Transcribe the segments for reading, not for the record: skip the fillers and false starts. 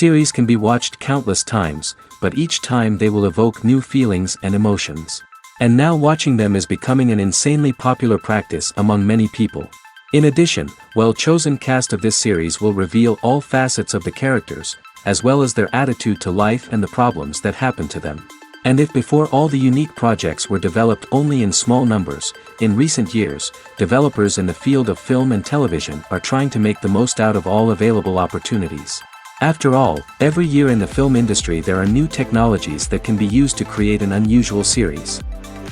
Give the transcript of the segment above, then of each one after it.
Series can be watched countless times, but each time they will evoke new feelings and emotions. And now watching them is becoming an insanely popular practice among many people. In addition, well-chosen cast of this series will reveal all facets of the characters, as well as their attitude to life and the problems that happen to them. And if before all the unique projects were developed only in small numbers, in recent years, developers in the field of film and television are trying to make the most out of all available opportunities. After all, every year in the film industry there are new technologies that can be used to create an unusual series.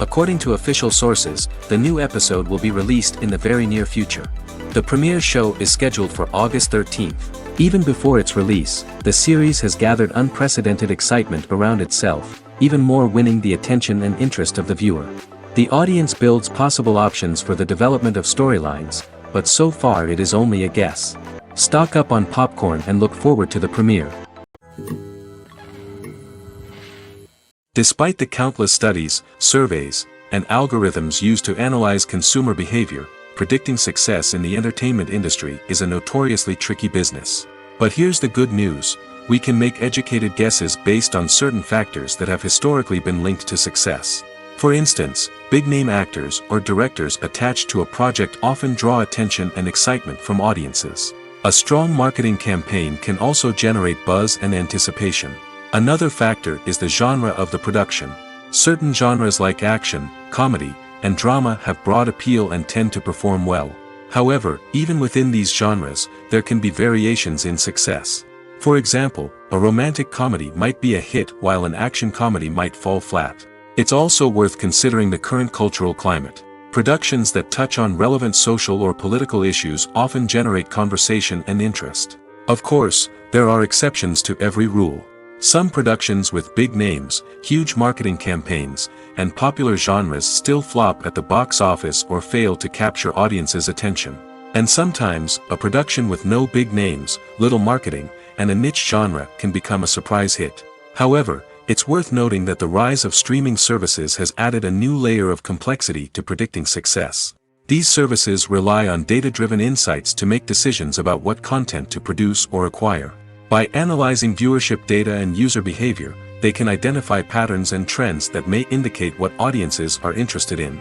According to official sources, the new episode will be released in the very near future. The premiere show is scheduled for August 13th. Even before its release, the series has gathered unprecedented excitement around itself, even more winning the attention and interest of the viewer. The audience builds possible options for the development of storylines, but so far it is only a guess. Stock up on popcorn and look forward to the premiere. Despite the countless studies, surveys, and algorithms used to analyze consumer behavior, predicting success in the entertainment industry is a notoriously tricky business. But here's the good news: we can make educated guesses based on certain factors that have historically been linked to success. For instance, big-name actors or directors attached to a project often draw attention and excitement from audiences. A strong marketing campaign can also generate buzz and anticipation. Another factor is the genre of the production. Certain genres like action, comedy, and drama have broad appeal and tend to perform well. However, even within these genres, there can be variations in success. For example, a romantic comedy might be a hit while an action comedy might fall flat. It's also worth considering the current cultural climate. Productions that touch on relevant social or political issues often generate conversation and interest. Of course, there are exceptions to every rule. Some productions with big names, huge marketing campaigns, and popular genres still flop at the box office or fail to capture audiences' attention. And sometimes, a production with no big names, little marketing, and a niche genre can become a surprise hit. However, it's worth noting that the rise of streaming services has added a new layer of complexity to predicting success. These services rely on data-driven insights to make decisions about what content to produce or acquire. By analyzing viewership data and user behavior, they can identify patterns and trends that may indicate what audiences are interested in.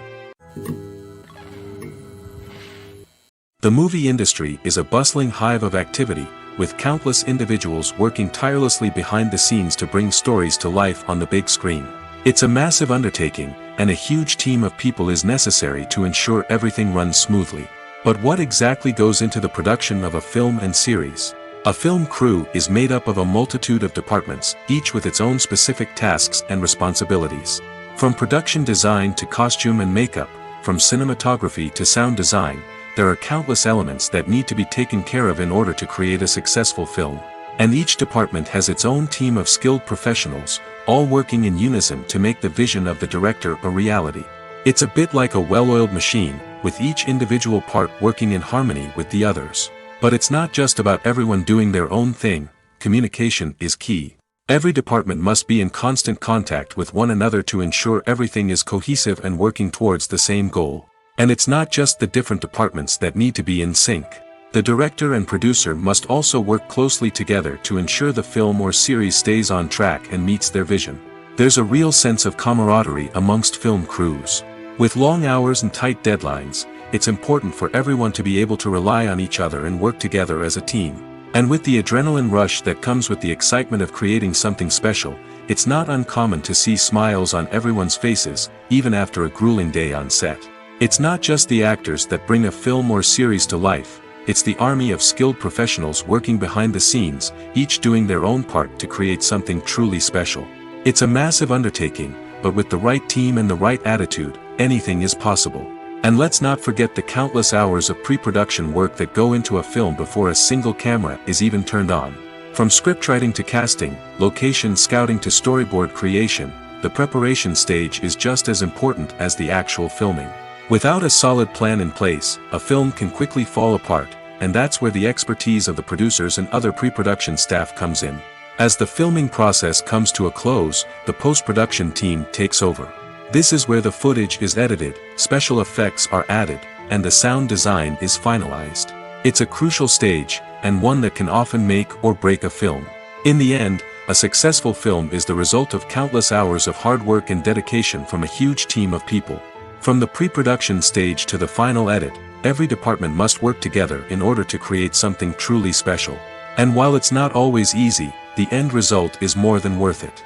The movie industry is a bustling hive of activity, with countless individuals working tirelessly behind the scenes to bring stories to life on the big screen. It's a massive undertaking, and a huge team of people is necessary to ensure everything runs smoothly. But what exactly goes into the production of a film and series? A film crew is made up of a multitude of departments, each with its own specific tasks and responsibilities. From production design to costume and makeup, from cinematography to sound design, there are countless elements that need to be taken care of in order to create a successful film. And each department has its own team of skilled professionals, all working in unison to make the vision of the director a reality. It's a bit like a well-oiled machine, with each individual part working in harmony with the others. But it's not just about everyone doing their own thing. Communication is key. Every department must be in constant contact with one another to ensure everything is cohesive and working towards the same goal. And it's not just the different departments that need to be in sync. The director and producer must also work closely together to ensure the film or series stays on track and meets their vision. There's a real sense of camaraderie amongst film crews. With long hours and tight deadlines, it's important for everyone to be able to rely on each other and work together as a team. And with the adrenaline rush that comes with the excitement of creating something special, it's not uncommon to see smiles on everyone's faces, even after a grueling day on set. It's not just the actors that bring a film or series to life, it's the army of skilled professionals working behind the scenes, each doing their own part to create something truly special. It's a massive undertaking, but with the right team and the right attitude, anything is possible. And let's not forget the countless hours of pre-production work that go into a film before a single camera is even turned on. From scriptwriting to casting, location scouting to storyboard creation, the preparation stage is just as important as the actual filming. Without a solid plan in place, a film can quickly fall apart, and that's where the expertise of the producers and other pre-production staff comes in. As the filming process comes to a close, the post-production team takes over. This is where the footage is edited, special effects are added, and the sound design is finalized. It's a crucial stage, and one that can often make or break a film. In the end, a successful film is the result of countless hours of hard work and dedication from a huge team of people. From the pre-production stage to the final edit, every department must work together in order to create something truly special. And while it's not always easy, the end result is more than worth it.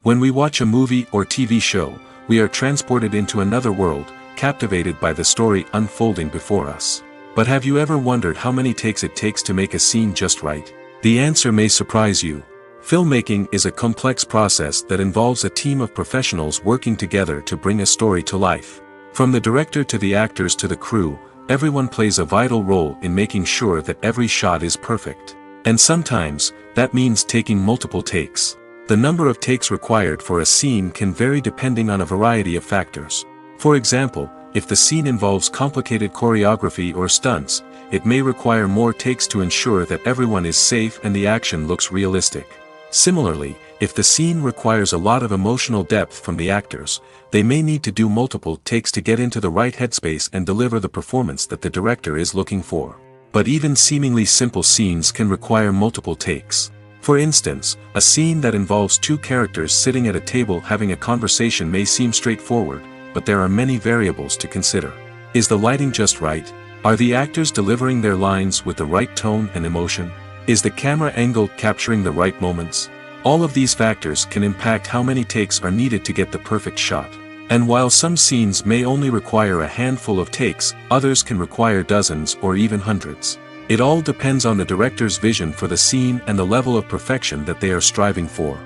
When we watch a movie or TV show, we are transported into another world, captivated by the story unfolding before us. But have you ever wondered how many takes it takes to make a scene just right? The answer may surprise you. Filmmaking is a complex process that involves a team of professionals working together to bring a story to life. From the director to the actors to the crew, everyone plays a vital role in making sure that every shot is perfect. And sometimes, that means taking multiple takes. The number of takes required for a scene can vary depending on a variety of factors. For example, if the scene involves complicated choreography or stunts, it may require more takes to ensure that everyone is safe and the action looks realistic. Similarly, if the scene requires a lot of emotional depth from the actors, they may need to do multiple takes to get into the right headspace and deliver the performance that the director is looking for. But even seemingly simple scenes can require multiple takes. For instance, a scene that involves two characters sitting at a table having a conversation may seem straightforward, but there are many variables to consider. Is the lighting just right? Are the actors delivering their lines with the right tone and emotion? Is the camera angle capturing the right moments? All of these factors can impact how many takes are needed to get the perfect shot. And while some scenes may only require a handful of takes, others can require dozens or even hundreds. It all depends on the director's vision for the scene and the level of perfection that they are striving for.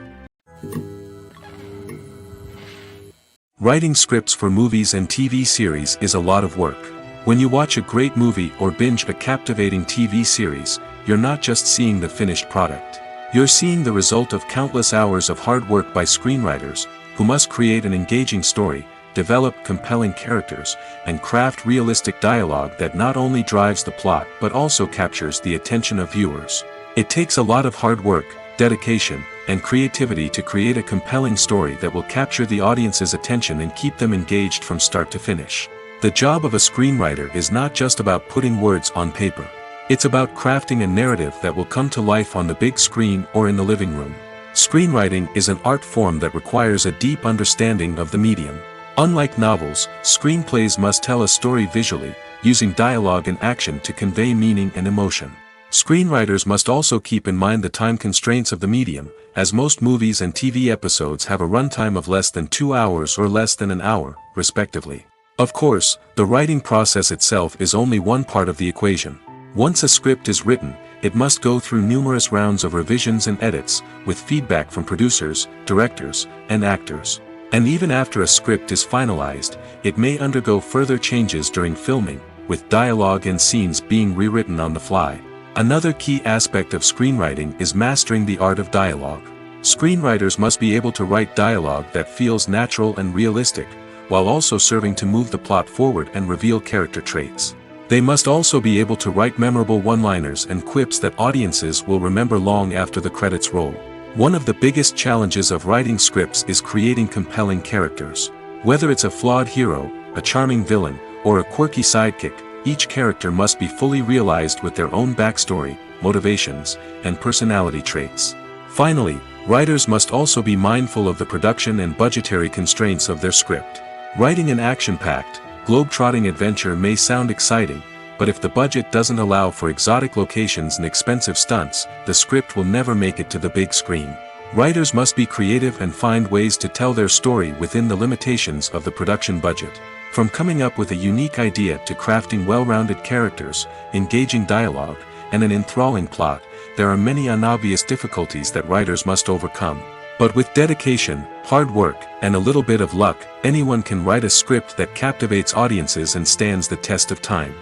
Writing scripts for movies and TV series is a lot of work. When you watch a great movie or binge a captivating TV series, you're not just seeing the finished product. You're seeing the result of countless hours of hard work by screenwriters, who must create an engaging story, develop compelling characters, and craft realistic dialogue that not only drives the plot but also captures the attention of viewers. It takes a lot of hard work, dedication, and creativity to create a compelling story that will capture the audience's attention and keep them engaged from start to finish. The job of a screenwriter is not just about putting words on paper. It's about crafting a narrative that will come to life on the big screen or in the living room. Screenwriting is an art form that requires a deep understanding of the medium. Unlike novels, screenplays must tell a story visually, using dialogue and action to convey meaning and emotion. Screenwriters must also keep in mind the time constraints of the medium, as most movies and TV episodes have a runtime of less than 2 hours or less than an hour, respectively. Of course, the writing process itself is only one part of the equation. Once a script is written, it must go through numerous rounds of revisions and edits, with feedback from producers, directors, and actors. And even after a script is finalized, it may undergo further changes during filming, with dialogue and scenes being rewritten on the fly. Another key aspect of screenwriting is mastering the art of dialogue. Screenwriters must be able to write dialogue that feels natural and realistic, while also serving to move the plot forward and reveal character traits. They must also be able to write memorable one-liners and quips that audiences will remember long after the credits roll. One of the biggest challenges of writing scripts is creating compelling characters. Whether it's a flawed hero, a charming villain, or a quirky sidekick, each character must be fully realized with their own backstory, motivations, and personality traits. Finally, writers must also be mindful of the production and budgetary constraints of their script. Writing an action-packed, globe-trotting adventure may sound exciting, but if the budget doesn't allow for exotic locations and expensive stunts, the script will never make it to the big screen. Writers must be creative and find ways to tell their story within the limitations of the production budget. From coming up with a unique idea to crafting well-rounded characters, engaging dialogue, and an enthralling plot, there are many unobvious difficulties that writers must overcome. But with dedication, hard work, and a little bit of luck, anyone can write a script that captivates audiences and stands the test of time.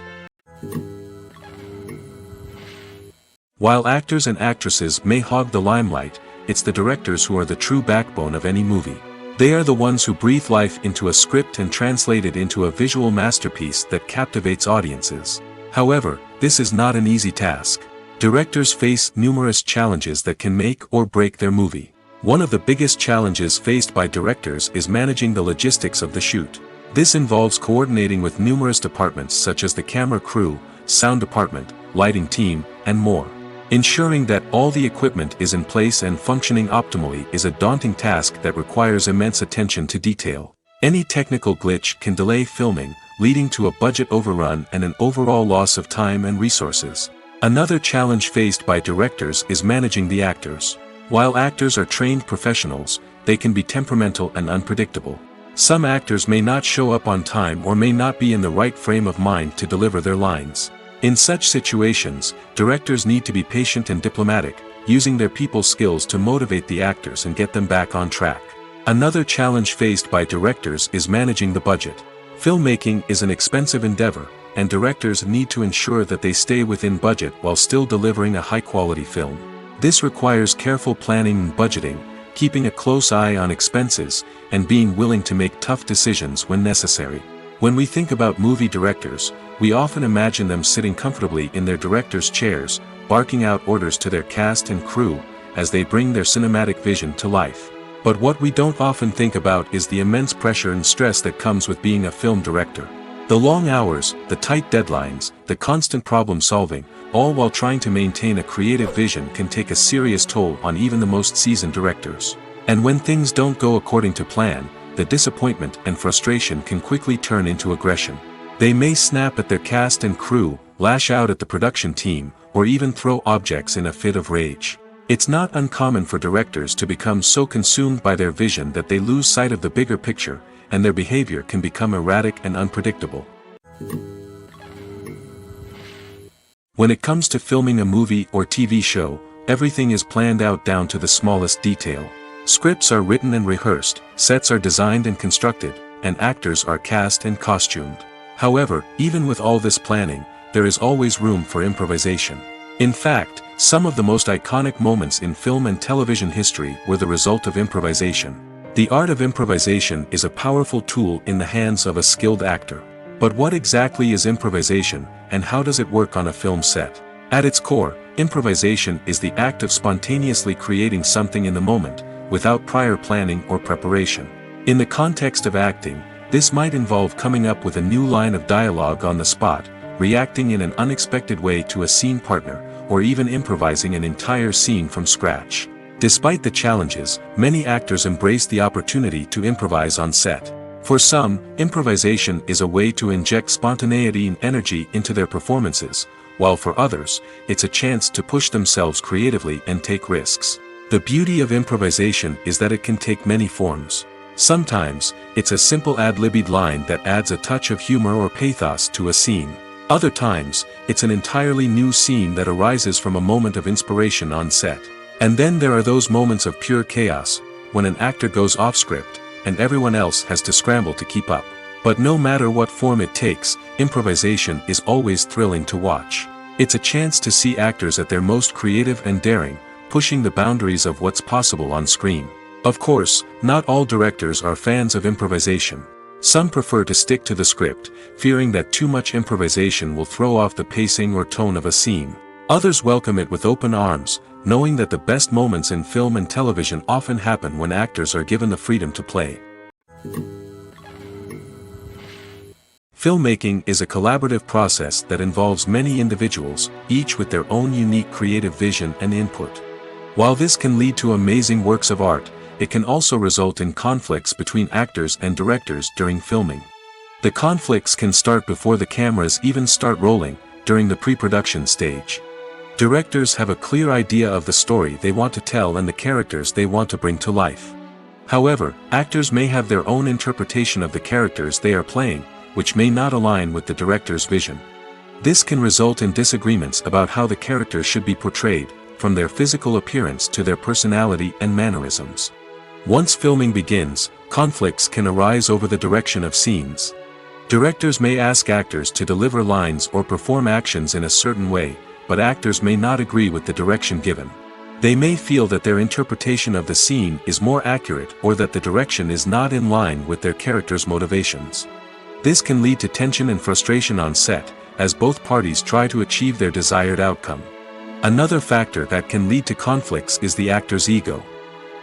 While actors and actresses may hog the limelight, it's the directors who are the true backbone of any movie. They are the ones who breathe life into a script and translate it into a visual masterpiece that captivates audiences. However, this is not an easy task. Directors face numerous challenges that can make or break their movie. One of the biggest challenges faced by directors is managing the logistics of the shoot. This involves coordinating with numerous departments such as the camera crew, sound department, lighting team, and more. Ensuring that all the equipment is in place and functioning optimally is a daunting task that requires immense attention to detail. Any technical glitch can delay filming, leading to a budget overrun and an overall loss of time and resources. Another challenge faced by directors is managing the actors. While actors are trained professionals, they can be temperamental and unpredictable. Some actors may not show up on time or may not be in the right frame of mind to deliver their lines. In such situations, directors need to be patient and diplomatic, using their people skills to motivate the actors and get them back on track. Another challenge faced by directors is managing the budget. Filmmaking is an expensive endeavor, and directors need to ensure that they stay within budget while still delivering a high-quality film. This requires careful planning and budgeting, keeping a close eye on expenses, and being willing to make tough decisions when necessary. When we think about movie directors, we often imagine them sitting comfortably in their director's chairs, barking out orders to their cast and crew, as they bring their cinematic vision to life. But what we don't often think about is the immense pressure and stress that comes with being a film director. The long hours, the tight deadlines, the constant problem solving, all while trying to maintain a creative vision can take a serious toll on even the most seasoned directors. And when things don't go according to plan, the disappointment and frustration can quickly turn into aggression. They may snap at their cast and crew, lash out at the production team, or even throw objects in a fit of rage. It's not uncommon for directors to become so consumed by their vision that they lose sight of the bigger picture, and their behavior can become erratic and unpredictable. When it comes to filming a movie or TV show, everything is planned out down to the smallest detail. Scripts are written and rehearsed, sets are designed and constructed, and actors are cast and costumed. However, even with all this planning, there is always room for improvisation. In fact, some of the most iconic moments in film and television history were the result of improvisation. The art of improvisation is a powerful tool in the hands of a skilled actor. But what exactly is improvisation, and how does it work on a film set? At its core, improvisation is the act of spontaneously creating something in the moment, without prior planning or preparation. In the context of acting, this might involve coming up with a new line of dialogue on the spot, reacting in an unexpected way to a scene partner, or even improvising an entire scene from scratch. Despite the challenges, many actors embrace the opportunity to improvise on set. For some, improvisation is a way to inject spontaneity and energy into their performances, while for others, it's a chance to push themselves creatively and take risks. The beauty of improvisation is that it can take many forms. Sometimes, it's a simple ad-libbed line that adds a touch of humor or pathos to a scene. Other times, it's an entirely new scene that arises from a moment of inspiration on set. And then there are those moments of pure chaos, when an actor goes off script, and everyone else has to scramble to keep up. But no matter what form it takes, improvisation is always thrilling to watch. It's a chance to see actors at their most creative and daring, pushing the boundaries of what's possible on screen. Of course, not all directors are fans of improvisation. Some prefer to stick to the script, fearing that too much improvisation will throw off the pacing or tone of a scene. Others welcome it with open arms, knowing that the best moments in film and television often happen when actors are given the freedom to play. Filmmaking is a collaborative process that involves many individuals, each with their own unique creative vision and input. While this can lead to amazing works of art, it can also result in conflicts between actors and directors during filming. The conflicts can start before the cameras even start rolling, during the pre-production stage. Directors have a clear idea of the story they want to tell and the characters they want to bring to life. However, actors may have their own interpretation of the characters they are playing, which may not align with the director's vision. This can result in disagreements about how the characters should be portrayed, from their physical appearance to their personality and mannerisms. Once filming begins, conflicts can arise over the direction of scenes. Directors may ask actors to deliver lines or perform actions in a certain way, but actors may not agree with the direction given. They may feel that their interpretation of the scene is more accurate or that the direction is not in line with their character's motivations. This can lead to tension and frustration on set, as both parties try to achieve their desired outcome. Another factor that can lead to conflicts is the actor's ego.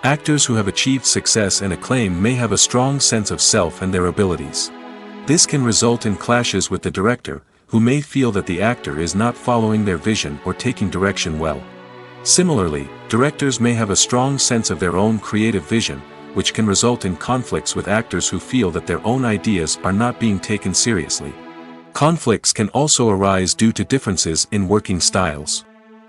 Actors who have achieved success and acclaim may have a strong sense of self and their abilities. This can result in clashes with the director, who may feel that the actor is not following their vision or taking direction well. Similarly, directors may have a strong sense of their own creative vision, which can result in conflicts with actors who feel that their own ideas are not being taken seriously. Conflicts can also arise due to differences in working styles.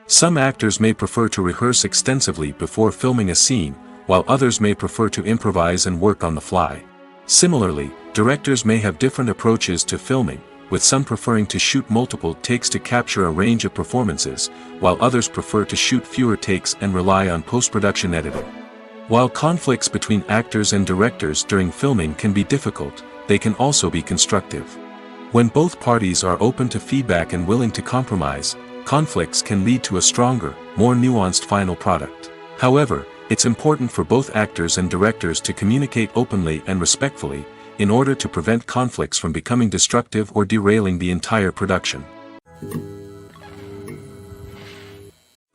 Some actors may prefer to rehearse extensively before filming a scene, while others may prefer to improvise and work on the fly. Similarly, directors may have different approaches to filming, with some preferring to shoot multiple takes to capture a range of performances, while others prefer to shoot fewer takes and rely on post-production editing. While conflicts between actors and directors during filming can be difficult, they can also be constructive. When both parties are open to feedback and willing to compromise, conflicts can lead to a stronger, more nuanced final product. However, it's important for both actors and directors to communicate openly and respectfully, in order to prevent conflicts from becoming destructive or derailing the entire production.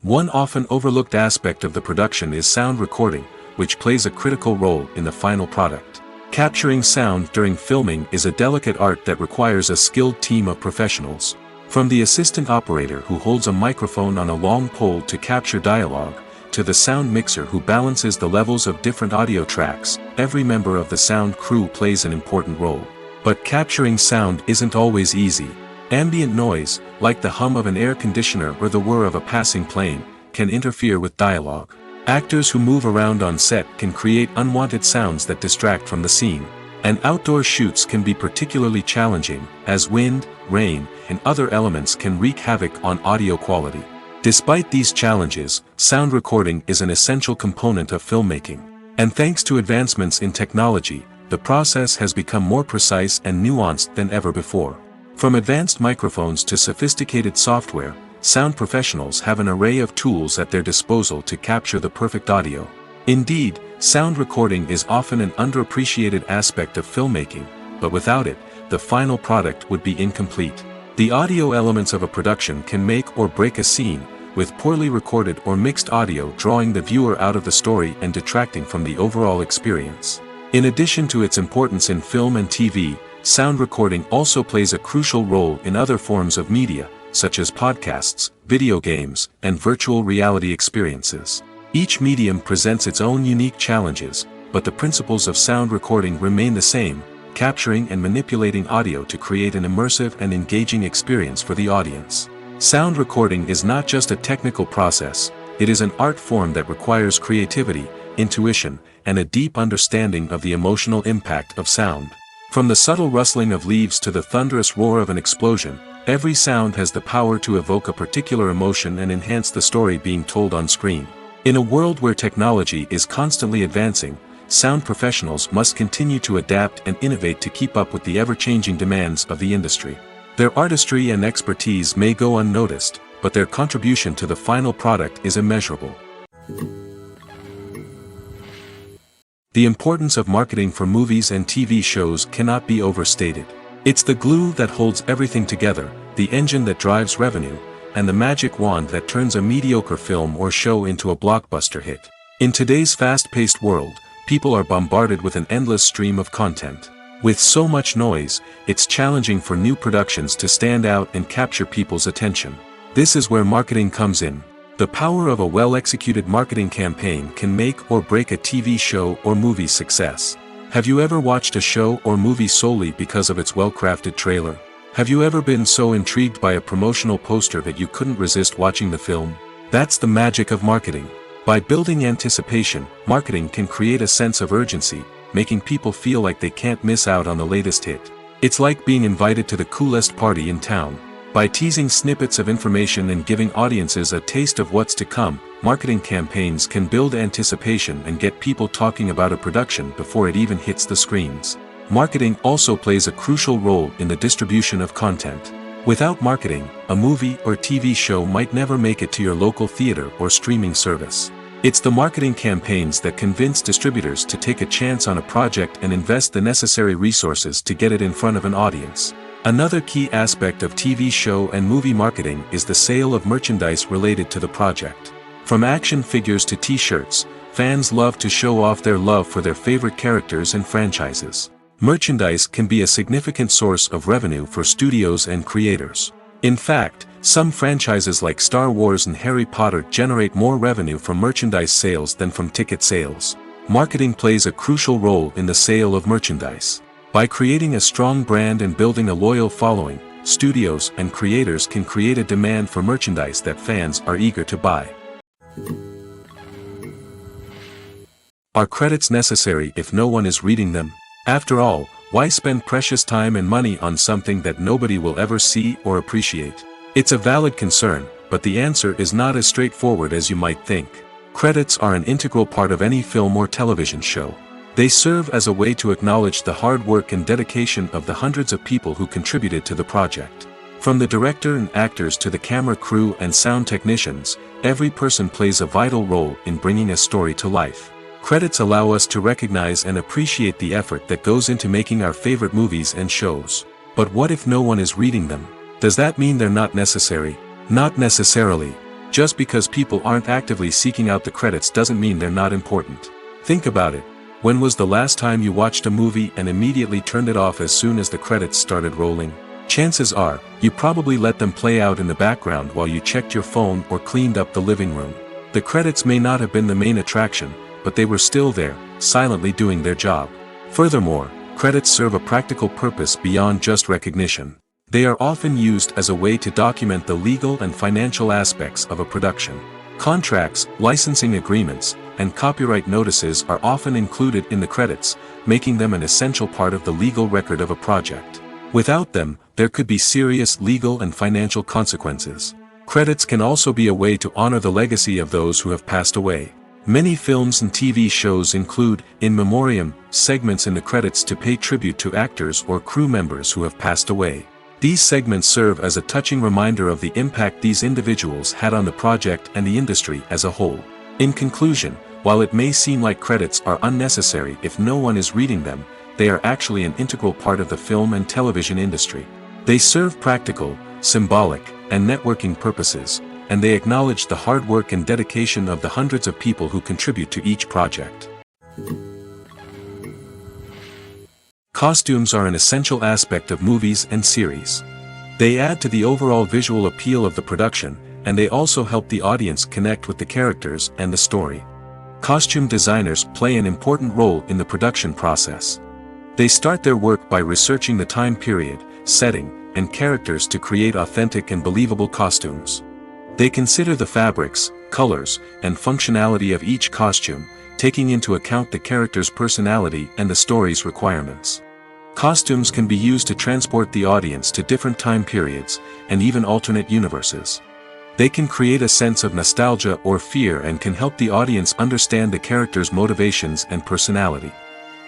One often overlooked aspect of the production is sound recording, which plays a critical role in the final product. Capturing sound during filming is a delicate art that requires a skilled team of professionals. From the assistant operator who holds a microphone on a long pole to capture dialogue, to the sound mixer who balances the levels of different audio tracks, every member of the sound crew plays an important role. But capturing sound isn't always easy. Ambient noise, like the hum of an air conditioner or the whir of a passing plane, can interfere with dialogue. Actors who move around on set can create unwanted sounds that distract from the scene. And outdoor shoots can be particularly challenging, as wind, rain, and other elements can wreak havoc on audio quality. Despite these challenges, sound recording is an essential component of filmmaking. And thanks to advancements in technology, the process has become more precise and nuanced than ever before. From advanced microphones to sophisticated software, sound professionals have an array of tools at their disposal to capture the perfect audio. Indeed, sound recording is often an underappreciated aspect of filmmaking, but without it, the final product would be incomplete. The audio elements of a production can make or break a scene, with poorly recorded or mixed audio drawing the viewer out of the story and detracting from the overall experience. In addition to its importance in film and TV, sound recording also plays a crucial role in other forms of media, such as podcasts, video games, and virtual reality experiences. Each medium presents its own unique challenges, but the principles of sound recording remain the same: capturing and manipulating audio to create an immersive and engaging experience for the audience. Sound recording is not just a technical process, it is an art form that requires creativity, intuition, and a deep understanding of the emotional impact of sound. From the subtle rustling of leaves to the thunderous roar of an explosion, every sound has the power to evoke a particular emotion and enhance the story being told on screen. In a world where technology is constantly advancing, sound professionals must continue to adapt and innovate to keep up with the ever-changing demands of the industry. Their artistry and expertise may go unnoticed, but their contribution to the final product is immeasurable. The importance of marketing for movies and TV shows cannot be overstated. It's the glue that holds everything together, the engine that drives revenue, and the magic wand that turns a mediocre film or show into a blockbuster hit. In today's fast-paced world, people are bombarded with an endless stream of content. With so much noise, it's challenging for new productions to stand out and capture people's attention. This is where marketing comes in. The power of a well-executed marketing campaign can make or break a TV show or movie's success. Have you ever watched a show or movie solely because of its well-crafted trailer? Have you ever been so intrigued by a promotional poster that you couldn't resist watching the film? That's the magic of marketing. By building anticipation, marketing can create a sense of urgency, making people feel like they can't miss out on the latest hit. It's like being invited to the coolest party in town. By teasing snippets of information and giving audiences a taste of what's to come, marketing campaigns can build anticipation and get people talking about a production before it even hits the screens. Marketing also plays a crucial role in the distribution of content. Without marketing, a movie or TV show might never make it to your local theater or streaming service. It's the marketing campaigns that convince distributors to take a chance on a project and invest the necessary resources to get it in front of an audience. Another key aspect of TV show and movie marketing is the sale of merchandise related to the project. From action figures to t-shirts, fans love to show off their love for their favorite characters and franchises. Merchandise can be a significant source of revenue for studios and creators. In fact, some franchises like Star Wars and Harry Potter generate more revenue from merchandise sales than from ticket sales. Marketing plays a crucial role in the sale of merchandise. By creating a strong brand and building a loyal following, studios and creators can create a demand for merchandise that fans are eager to buy. Are credits necessary if no one is reading them? After all, why spend precious time and money on something that nobody will ever see or appreciate? It's a valid concern, but the answer is not as straightforward as you might think. Credits are an integral part of any film or television show. They serve as a way to acknowledge the hard work and dedication of the hundreds of people who contributed to the project. From the director and actors to the camera crew and sound technicians, every person plays a vital role in bringing a story to life. Credits allow us to recognize and appreciate the effort that goes into making our favorite movies and shows. But what if no one is reading them? Does that mean they're not necessary? Not necessarily. Just because people aren't actively seeking out the credits doesn't mean they're not important. Think about it. When was the last time you watched a movie and immediately turned it off as soon as the credits started rolling? Chances are, you probably let them play out in the background while you checked your phone or cleaned up the living room. The credits may not have been the main attraction, but they were still there, silently doing their job. Furthermore, credits serve a practical purpose beyond just recognition. They are often used as a way to document the legal and financial aspects of a production. Contracts, licensing agreements, and copyright notices are often included in the credits, making them an essential part of the legal record of a project. Without them, there could be serious legal and financial consequences. Credits can also be a way to honor the legacy of those who have passed away. Many films and TV shows include, in memoriam, segments in the credits to pay tribute to actors or crew members who have passed away. These segments serve as a touching reminder of the impact these individuals had on the project and the industry as a whole. In conclusion, while it may seem like credits are unnecessary if no one is reading them, they are actually an integral part of the film and television industry. They serve practical, symbolic, and networking purposes, and they acknowledge the hard work and dedication of the hundreds of people who contribute to each project. Costumes are an essential aspect of movies and series. They add to the overall visual appeal of the production, and they also help the audience connect with the characters and the story. Costume designers play an important role in the production process. They start their work by researching the time period, setting, and characters to create authentic and believable costumes. They consider the fabrics, colors, and functionality of each costume, taking into account the character's personality and the story's requirements. Costumes can be used to transport the audience to different time periods, and even alternate universes. They can create a sense of nostalgia or fear and can help the audience understand the character's motivations and personality.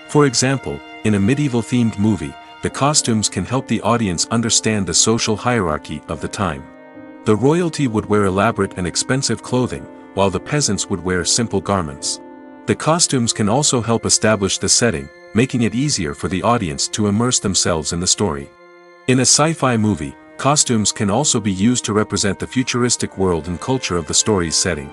For example, in a medieval-themed movie, the costumes can help the audience understand the social hierarchy of the time. The royalty would wear elaborate and expensive clothing, while the peasants would wear simple garments. The costumes can also help establish the setting, making it easier for the audience to immerse themselves in the story. In a sci-fi movie, costumes can also be used to represent the futuristic world and culture of the story's setting.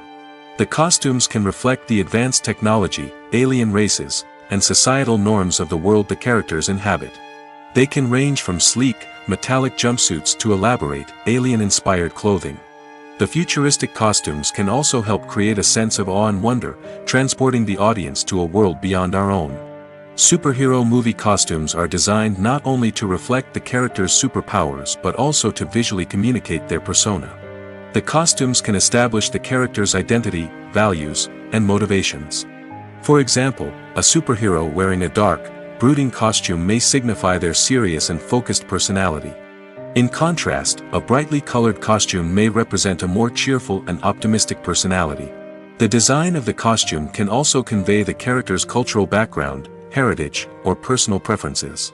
The costumes can reflect the advanced technology, alien races, and societal norms of the world the characters inhabit. They can range from sleek, metallic jumpsuits to elaborate, alien-inspired clothing. The futuristic costumes can also help create a sense of awe and wonder, transporting the audience to a world beyond our own. Superhero movie costumes are designed not only to reflect the character's superpowers but also to visually communicate their persona. The costumes can establish the character's identity, values, and motivations. For example, a superhero wearing a dark, brooding costume may signify their serious and focused personality. In contrast, a brightly colored costume may represent a more cheerful and optimistic personality. The design of the costume can also convey the character's cultural background, heritage, or personal preferences.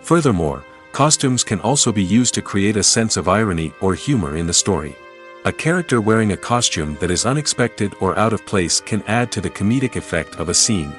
Furthermore, costumes can also be used to create a sense of irony or humor in the story. A character wearing a costume that is unexpected or out of place can add to the comedic effect of a scene.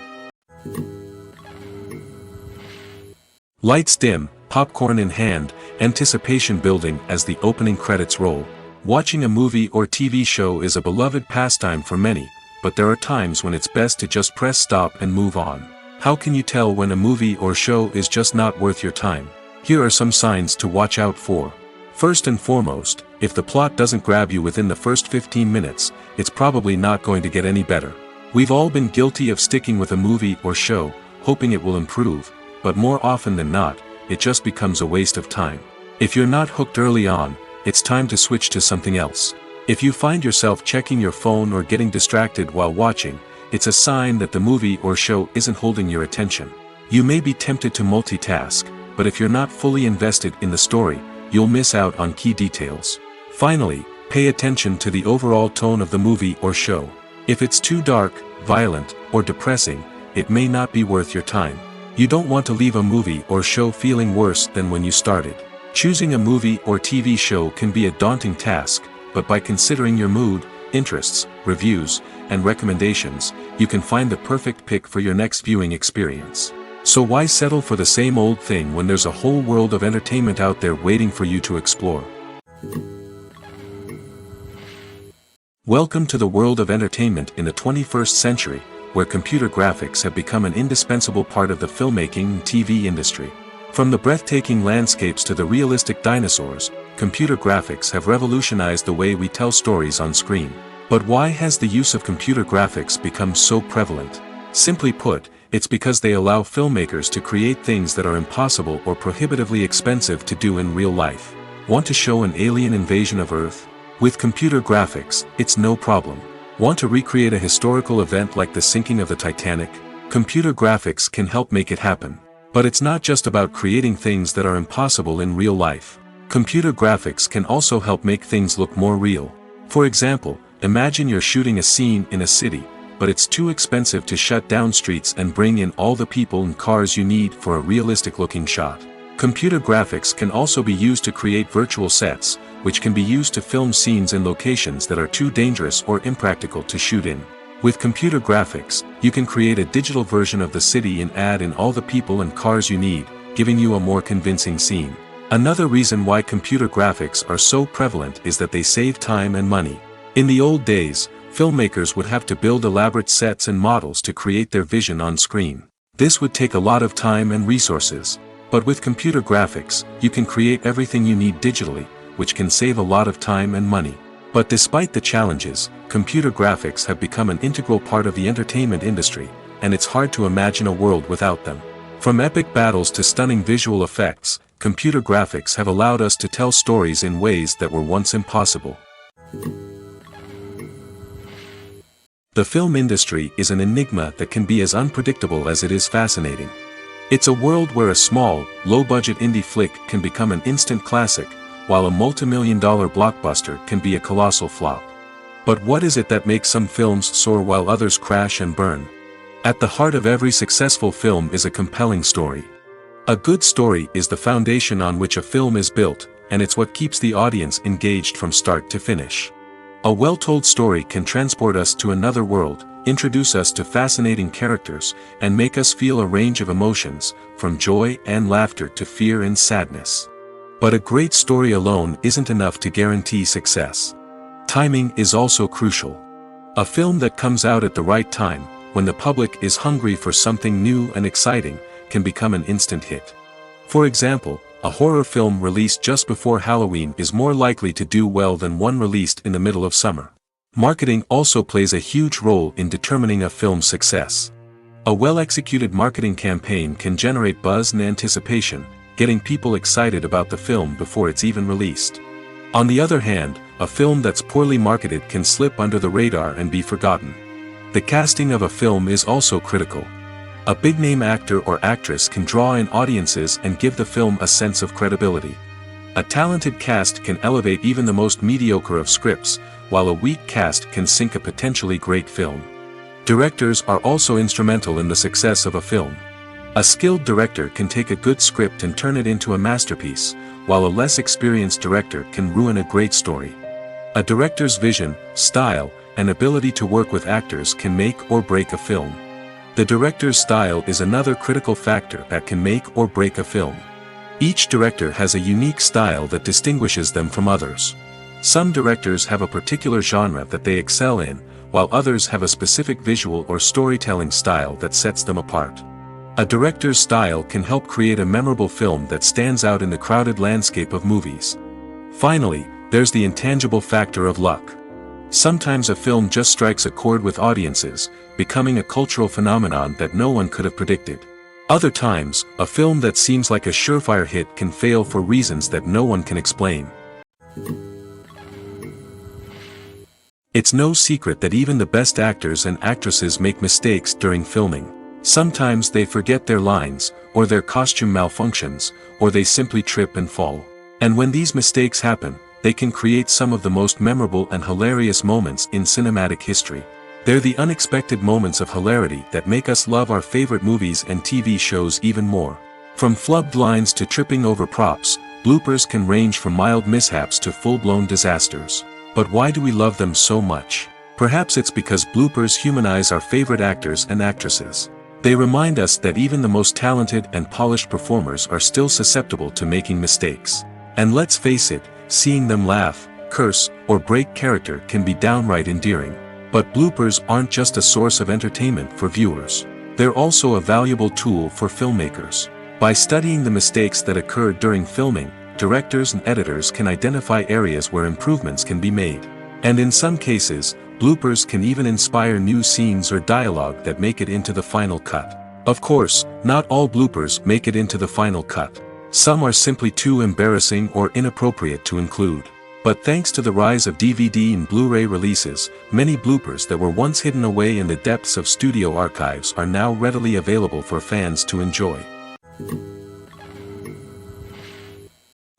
Lights dim, popcorn in hand, anticipation building as the opening credits roll. Watching a movie or TV show is a beloved pastime for many, but there are times when it's best to just press stop and move on. How can you tell when a movie or show is just not worth your time? Here are some signs to watch out for. First and foremost, if the plot doesn't grab you within the first 15 minutes, it's probably not going to get any better. We've all been guilty of sticking with a movie or show, hoping it will improve, but more often than not, it just becomes a waste of time. If you're not hooked early on, it's time to switch to something else. If you find yourself checking your phone or getting distracted while watching, it's a sign that the movie or show isn't holding your attention. You may be tempted to multitask, but if you're not fully invested in the story, you'll miss out on key details. Finally, pay attention to the overall tone of the movie or show. If it's too dark, violent, or depressing, it may not be worth your time. You don't want to leave a movie or show feeling worse than when you started. Choosing a movie or TV show can be a daunting task, but by considering your mood, interests, reviews, and recommendations, you can find the perfect pick for your next viewing experience. So why settle for the same old thing when there's a whole world of entertainment out there waiting for you to explore? Welcome to the world of entertainment in the 21st century, where computer graphics have become an indispensable part of the filmmaking and TV industry. From the breathtaking landscapes to the realistic dinosaurs, computer graphics have revolutionized the way we tell stories on screen. But why has the use of computer graphics become so prevalent? Simply put, it's because they allow filmmakers to create things that are impossible or prohibitively expensive to do in real life. Want to show an alien invasion of Earth? With computer graphics, it's no problem. Want to recreate a historical event like the sinking of the Titanic? Computer graphics can help make it happen. But it's not just about creating things that are impossible in real life. Computer graphics can also help make things look more real. For example, imagine you're shooting a scene in a city, but it's too expensive to shut down streets and bring in all the people and cars you need for a realistic-looking shot. Computer graphics can also be used to create virtual sets, which can be used to film scenes in locations that are too dangerous or impractical to shoot in. With computer graphics, you can create a digital version of the city and add in all the people and cars you need, giving you a more convincing scene. Another reason why computer graphics are so prevalent is that they save time and money. In the old days, filmmakers would have to build elaborate sets and models to create their vision on screen. This would take a lot of time and resources. But with computer graphics, you can create everything you need digitally, which can save a lot of time and money. But despite the challenges, computer graphics have become an integral part of the entertainment industry, and it's hard to imagine a world without them. From epic battles to stunning visual effects, computer graphics have allowed us to tell stories in ways that were once impossible. The film industry is an enigma that can be as unpredictable as it is fascinating. It's a world where a small, low-budget indie flick can become an instant classic, while a multi-million-dollar blockbuster can be a colossal flop. But what is it that makes some films soar while others crash and burn? At the heart of every successful film is a compelling story. A good story is the foundation on which a film is built, and it's what keeps the audience engaged from start to finish. A well-told story can transport us to another world, introduce us to fascinating characters, and make us feel a range of emotions, from joy and laughter to fear and sadness. But a great story alone isn't enough to guarantee success. Timing is also crucial. A film that comes out at the right time, when the public is hungry for something new and exciting, can become an instant hit. For example, a horror film released just before Halloween is more likely to do well than one released in the middle of summer. Marketing also plays a huge role in determining a film's success. A well-executed marketing campaign can generate buzz and anticipation, getting people excited about the film before it's even released. On the other hand, a film that's poorly marketed can slip under the radar and be forgotten. The casting of a film is also critical. A big-name actor or actress can draw in audiences and give the film a sense of credibility. A talented cast can elevate even the most mediocre of scripts, while a weak cast can sink a potentially great film. Directors are also instrumental in the success of a film. A skilled director can take a good script and turn it into a masterpiece, while a less experienced director can ruin a great story. A director's vision, style, and ability to work with actors can make or break a film. The director's style is another critical factor that can make or break a film. Each director has a unique style that distinguishes them from others. Some directors have a particular genre that they excel in, while others have a specific visual or storytelling style that sets them apart. A director's style can help create a memorable film that stands out in the crowded landscape of movies. Finally, there's the intangible factor of luck. Sometimes a film just strikes a chord with audiences, becoming a cultural phenomenon that no one could have predicted. Other times, a film that seems like a surefire hit can fail for reasons that no one can explain. It's no secret that even the best actors and actresses make mistakes during filming. Sometimes they forget their lines, or their costume malfunctions, or they simply trip and fall. And when these mistakes happen, they can create some of the most memorable and hilarious moments in cinematic history. They're the unexpected moments of hilarity that make us love our favorite movies and TV shows even more. From flubbed lines to tripping over props, bloopers can range from mild mishaps to full-blown disasters. But why do we love them so much? Perhaps it's because bloopers humanize our favorite actors and actresses. They remind us that even the most talented and polished performers are still susceptible to making mistakes. And let's face it, seeing them laugh, curse, or break character can be downright endearing. But bloopers aren't just a source of entertainment for viewers. They're also a valuable tool for filmmakers. By studying the mistakes that occurred during filming, directors and editors can identify areas where improvements can be made. And in some cases, bloopers can even inspire new scenes or dialogue that make it into the final cut. Of course, not all bloopers make it into the final cut. Some are simply too embarrassing or inappropriate to include. But thanks to the rise of DVD and Blu-ray releases, many bloopers that were once hidden away in the depths of studio archives are now readily available for fans to enjoy.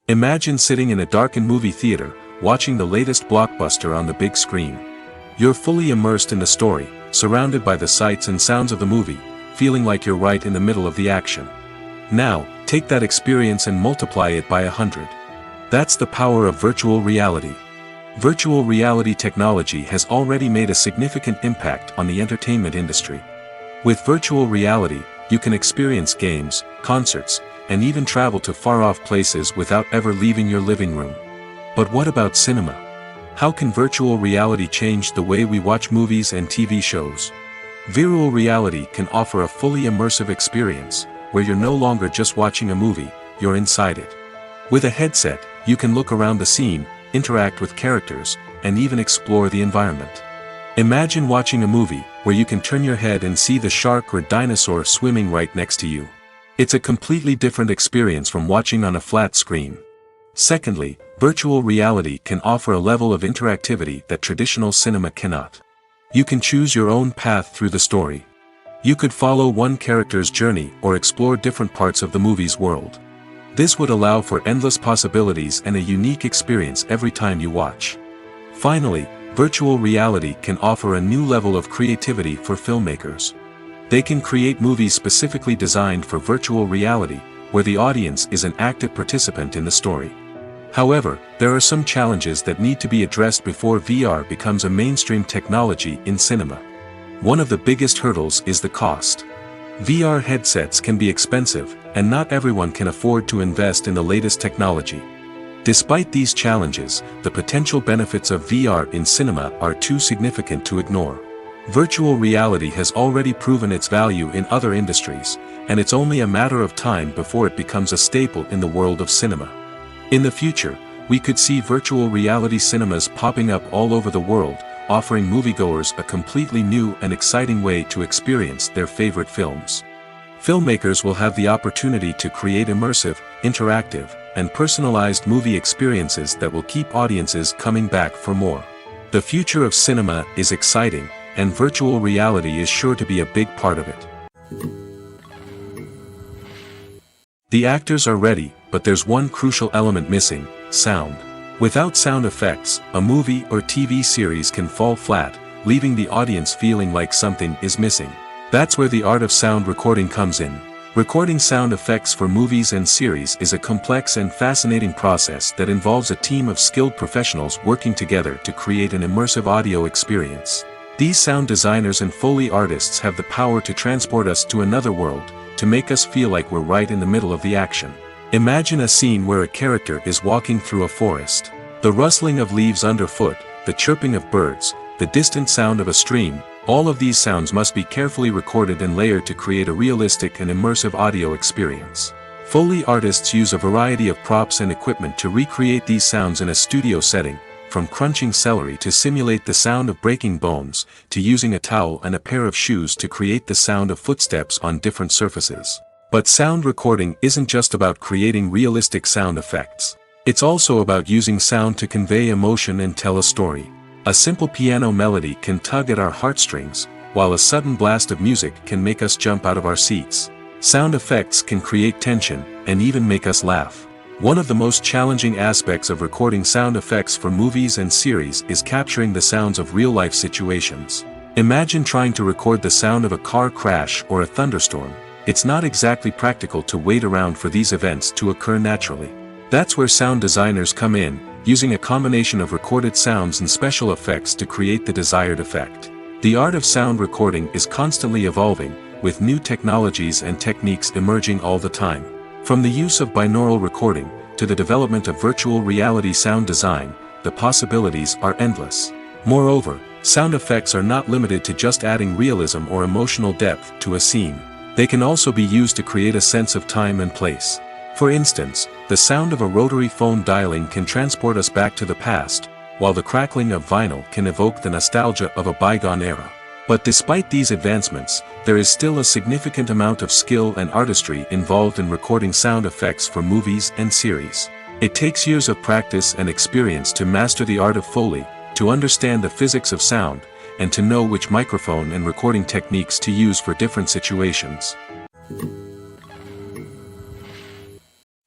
Imagine sitting in a darkened movie theater, watching the latest blockbuster on the big screen. You're fully immersed in the story, surrounded by the sights and sounds of the movie, feeling like you're right in the middle of the action. Now, take that experience and multiply it by 100. That's the power of virtual reality. Virtual reality technology has already made a significant impact on the entertainment industry. With virtual reality, you can experience games, concerts, and even travel to far-off places without ever leaving your living room. But what about cinema? How can virtual reality change the way we watch movies and TV shows? Virtual reality can offer a fully immersive experience, where you're no longer just watching a movie, you're inside it. With a headset, you can look around the scene, interact with characters, and even explore the environment. Imagine watching a movie where you can turn your head and see the shark or dinosaur swimming right next to you. It's a completely different experience from watching on a flat screen. Secondly, virtual reality can offer a level of interactivity that traditional cinema cannot. You can choose your own path through the story. You could follow one character's journey or explore different parts of the movie's world. This would allow for endless possibilities and a unique experience every time you watch. Finally, virtual reality can offer a new level of creativity for filmmakers. They can create movies specifically designed for virtual reality, where the audience is an active participant in the story. However, there are some challenges that need to be addressed before VR becomes a mainstream technology in cinema. One of the biggest hurdles is the cost. VR headsets can be expensive, and not everyone can afford to invest in the latest technology. Despite these challenges, the potential benefits of VR in cinema are too significant to ignore. Virtual reality has already proven its value in other industries, and it's only a matter of time before it becomes a staple in the world of cinema. In the future, we could see virtual reality cinemas popping up all over the world, offering moviegoers a completely new and exciting way to experience their favorite films. Filmmakers will have the opportunity to create immersive, interactive, and personalized movie experiences that will keep audiences coming back for more. The future of cinema is exciting, and virtual reality is sure to be a big part of it. The actors are ready, but there's one crucial element missing: sound. Without sound effects, a movie or TV series can fall flat, leaving the audience feeling like something is missing. That's where the art of sound recording comes in. Recording sound effects for movies and series is a complex and fascinating process that involves a team of skilled professionals working together to create an immersive audio experience. These sound designers and Foley artists have the power to transport us to another world, to make us feel like we're right in the middle of the action. Imagine a scene where a character is walking through a forest. The rustling of leaves underfoot, the chirping of birds, the distant sound of a stream, All of these sounds must be carefully recorded and layered to create a realistic and immersive audio experience. Foley artists use a variety of props and equipment to recreate these sounds in a studio setting, from crunching celery to simulate the sound of breaking bones, to using a towel and a pair of shoes to create the sound of footsteps on different surfaces. But sound recording isn't just about creating realistic sound effects. It's also about using sound to convey emotion and tell a story. A simple piano melody can tug at our heartstrings, while a sudden blast of music can make us jump out of our seats. Sound effects can create tension, and even make us laugh. One of the most challenging aspects of recording sound effects for movies and series is capturing the sounds of real-life situations. Imagine trying to record the sound of a car crash or a thunderstorm. It's not exactly practical to wait around for these events to occur naturally. That's where sound designers come in, using a combination of recorded sounds and special effects to create the desired effect. The art of sound recording is constantly evolving, with new technologies and techniques emerging all the time. From the use of binaural recording, to the development of virtual reality sound design, the possibilities are endless. Moreover, sound effects are not limited to just adding realism or emotional depth to a scene. They can also be used to create a sense of time and place. For instance, the sound of a rotary phone dialing can transport us back to the past, while the crackling of vinyl can evoke the nostalgia of a bygone era. But despite these advancements, there is still a significant amount of skill and artistry involved in recording sound effects for movies and series. It takes years of practice and experience to master the art of Foley, to understand the physics of sound, and to know which microphone and recording techniques to use for different situations.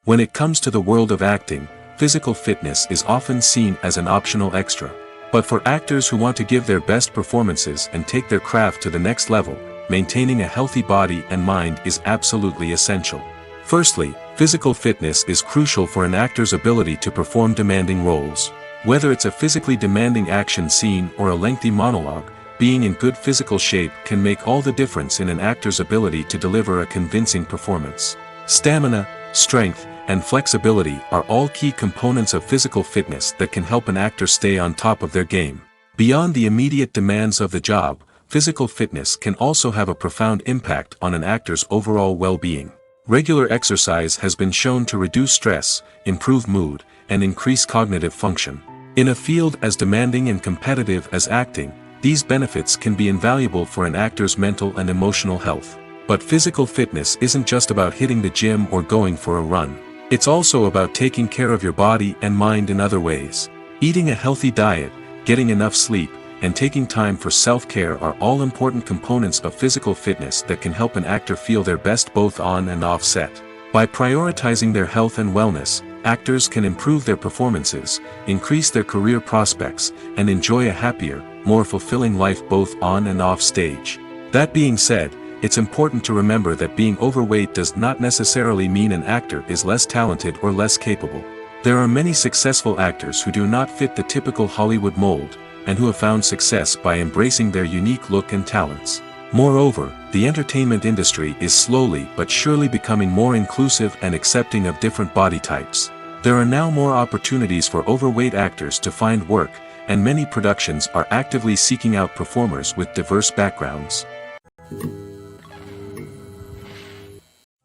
When it comes to the world of acting, physical fitness is often seen as an optional extra. But for actors who want to give their best performances and take their craft to the next level, maintaining a healthy body and mind is absolutely essential. Firstly, physical fitness is crucial for an actor's ability to perform demanding roles. Whether it's a physically demanding action scene or a lengthy monologue, being in good physical shape can make all the difference in an actor's ability to deliver a convincing performance. Stamina, strength, and flexibility are all key components of physical fitness that can help an actor stay on top of their game. Beyond the immediate demands of the job, physical fitness can also have a profound impact on an actor's overall well-being. Regular exercise has been shown to reduce stress, improve mood, and increase cognitive function. In a field as demanding and competitive as acting, these benefits can be invaluable for an actor's mental and emotional health. But physical fitness isn't just about hitting the gym or going for a run. It's also about taking care of your body and mind in other ways. Eating a healthy diet, getting enough sleep, and taking time for self-care are all important components of physical fitness that can help an actor feel their best both on and off set. By prioritizing their health and wellness, actors can improve their performances, increase their career prospects, and enjoy a happier, more fulfilling life both on and off stage. That being said, it's important to remember that being overweight does not necessarily mean an actor is less talented or less capable. There are many successful actors who do not fit the typical Hollywood mold, and who have found success by embracing their unique look and talents. Moreover, the entertainment industry is slowly but surely becoming more inclusive and accepting of different body types. There are now more opportunities for overweight actors to find work, and many productions are actively seeking out performers with diverse backgrounds.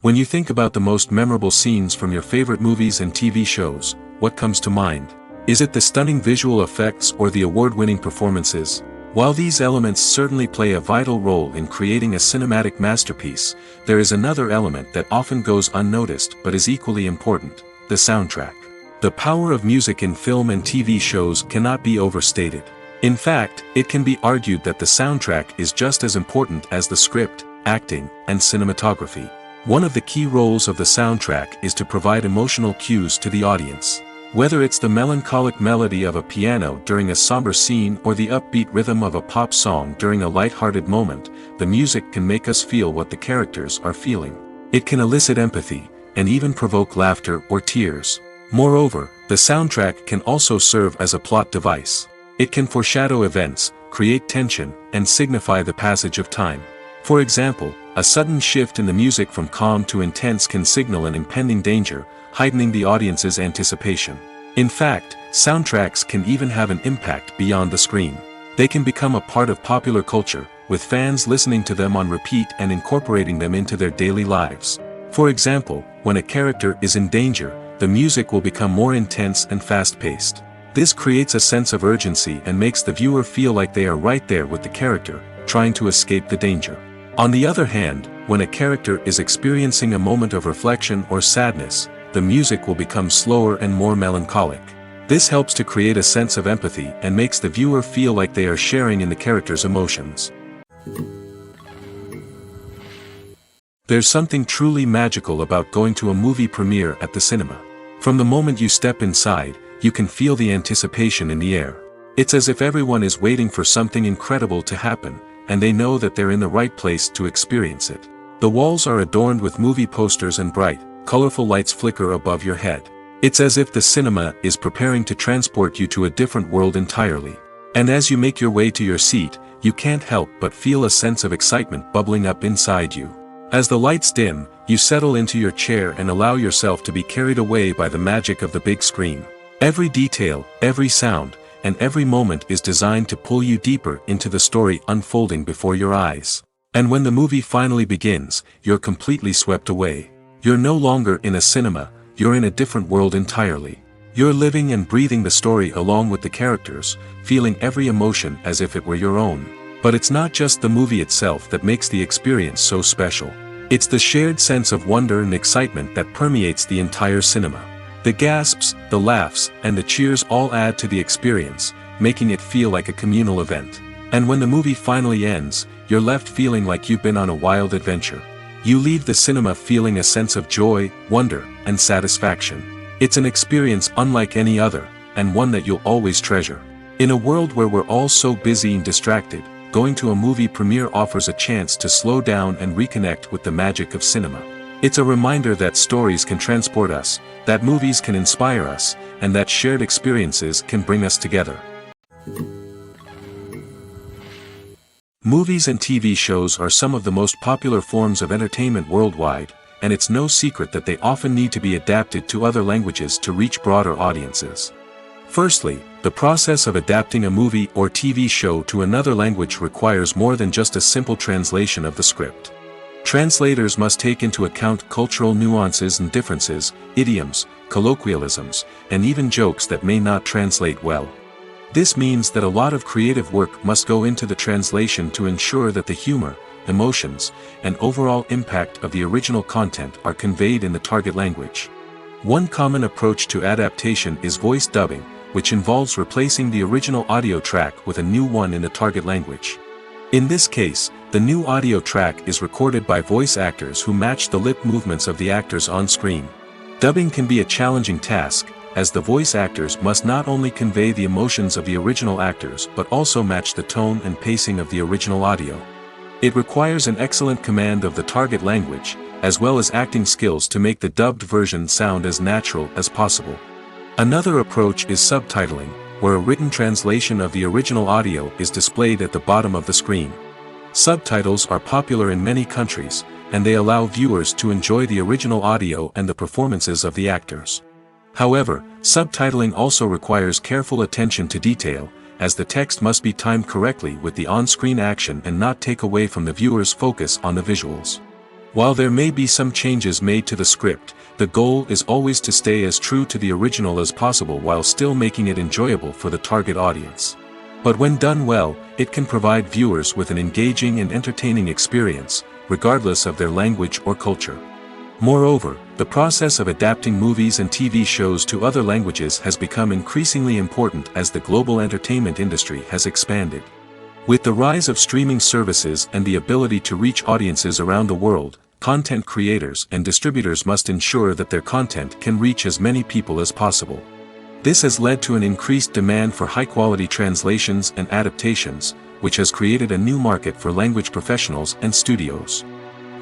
When you think about the most memorable scenes from your favorite movies and TV shows, what comes to mind? Is it the stunning visual effects or the award-winning performances? While these elements certainly play a vital role in creating a cinematic masterpiece, there is another element that often goes unnoticed but is equally important: the soundtrack. The power of music in film and TV shows cannot be overstated. In fact, it can be argued that the soundtrack is just as important as the script, acting, and cinematography. One of the key roles of the soundtrack is to provide emotional cues to the audience. Whether it's the melancholic melody of a piano during a somber scene or the upbeat rhythm of a pop song during a light-hearted moment, the music can make us feel what the characters are feeling. It can elicit empathy, and even provoke laughter or tears. Moreover, the soundtrack can also serve as a plot device. It can foreshadow events, create tension, and signify the passage of time. For example, a sudden shift in the music from calm to intense can signal an impending danger, heightening the audience's anticipation. In fact, soundtracks can even have an impact beyond the screen. They can become a part of popular culture, with fans listening to them on repeat and incorporating them into their daily lives. For example, when a character is in danger, the music will become more intense and fast-paced. This creates a sense of urgency and makes the viewer feel like they are right there with the character, trying to escape the danger. On the other hand, when a character is experiencing a moment of reflection or sadness, the music will become slower and more melancholic. This helps to create a sense of empathy and makes the viewer feel like they are sharing in the character's emotions. There's something truly magical about going to a movie premiere at the cinema. From the moment you step inside, you can feel the anticipation in the air. It's as if everyone is waiting for something incredible to happen, and they know that they're in the right place to experience it. The walls are adorned with movie posters and bright, colorful lights flicker above your head. It's as if the cinema is preparing to transport you to a different world entirely. And as you make your way to your seat, you can't help but feel a sense of excitement bubbling up inside you. As the lights dim, you settle into your chair and allow yourself to be carried away by the magic of the big screen. Every detail, every sound, and every moment is designed to pull you deeper into the story unfolding before your eyes. And when the movie finally begins, you're completely swept away. You're no longer in a cinema, you're in a different world entirely. You're living and breathing the story along with the characters, feeling every emotion as if it were your own. But it's not just the movie itself that makes the experience so special. It's the shared sense of wonder and excitement that permeates the entire cinema. The gasps, the laughs, and the cheers all add to the experience, making it feel like a communal event. And when the movie finally ends, you're left feeling like you've been on a wild adventure. You leave the cinema feeling a sense of joy, wonder, and satisfaction. It's an experience unlike any other, and one that you'll always treasure. In a world where we're all so busy and distracted, going to a movie premiere offers a chance to slow down and reconnect with the magic of cinema. It's a reminder that stories can transport us, that movies can inspire us, and that shared experiences can bring us together. Movies and TV shows are some of the most popular forms of entertainment worldwide, and it's no secret that they often need to be adapted to other languages to reach broader audiences. Firstly, the process of adapting a movie or TV show to another language requires more than just a simple translation of the script. Translators must take into account cultural nuances and differences, idioms, colloquialisms, and even jokes that may not translate well. This means that a lot of creative work must go into the translation to ensure that the humor, emotions, and overall impact of the original content are conveyed in the target language. One common approach to adaptation is voice dubbing, which involves replacing the original audio track with a new one in the target language. In this case, the new audio track is recorded by voice actors who match the lip movements of the actors on screen. Dubbing can be a challenging task, as the voice actors must not only convey the emotions of the original actors but also match the tone and pacing of the original audio. It requires an excellent command of the target language, as well as acting skills to make the dubbed version sound as natural as possible. Another approach is subtitling, where a written translation of the original audio is displayed at the bottom of the screen. Subtitles are popular in many countries, and they allow viewers to enjoy the original audio and the performances of the actors. However, subtitling also requires careful attention to detail, as the text must be timed correctly with the on-screen action and not take away from the viewer's focus on the visuals. While there may be some changes made to the script, the goal is always to stay as true to the original as possible while still making it enjoyable for the target audience. But when done well, it can provide viewers with an engaging and entertaining experience, regardless of their language or culture. Moreover, the process of adapting movies and TV shows to other languages has become increasingly important as the global entertainment industry has expanded. With the rise of streaming services and the ability to reach audiences around the world, content creators and distributors must ensure that their content can reach as many people as possible. This has led to an increased demand for high-quality translations and adaptations, which has created a new market for language professionals and studios.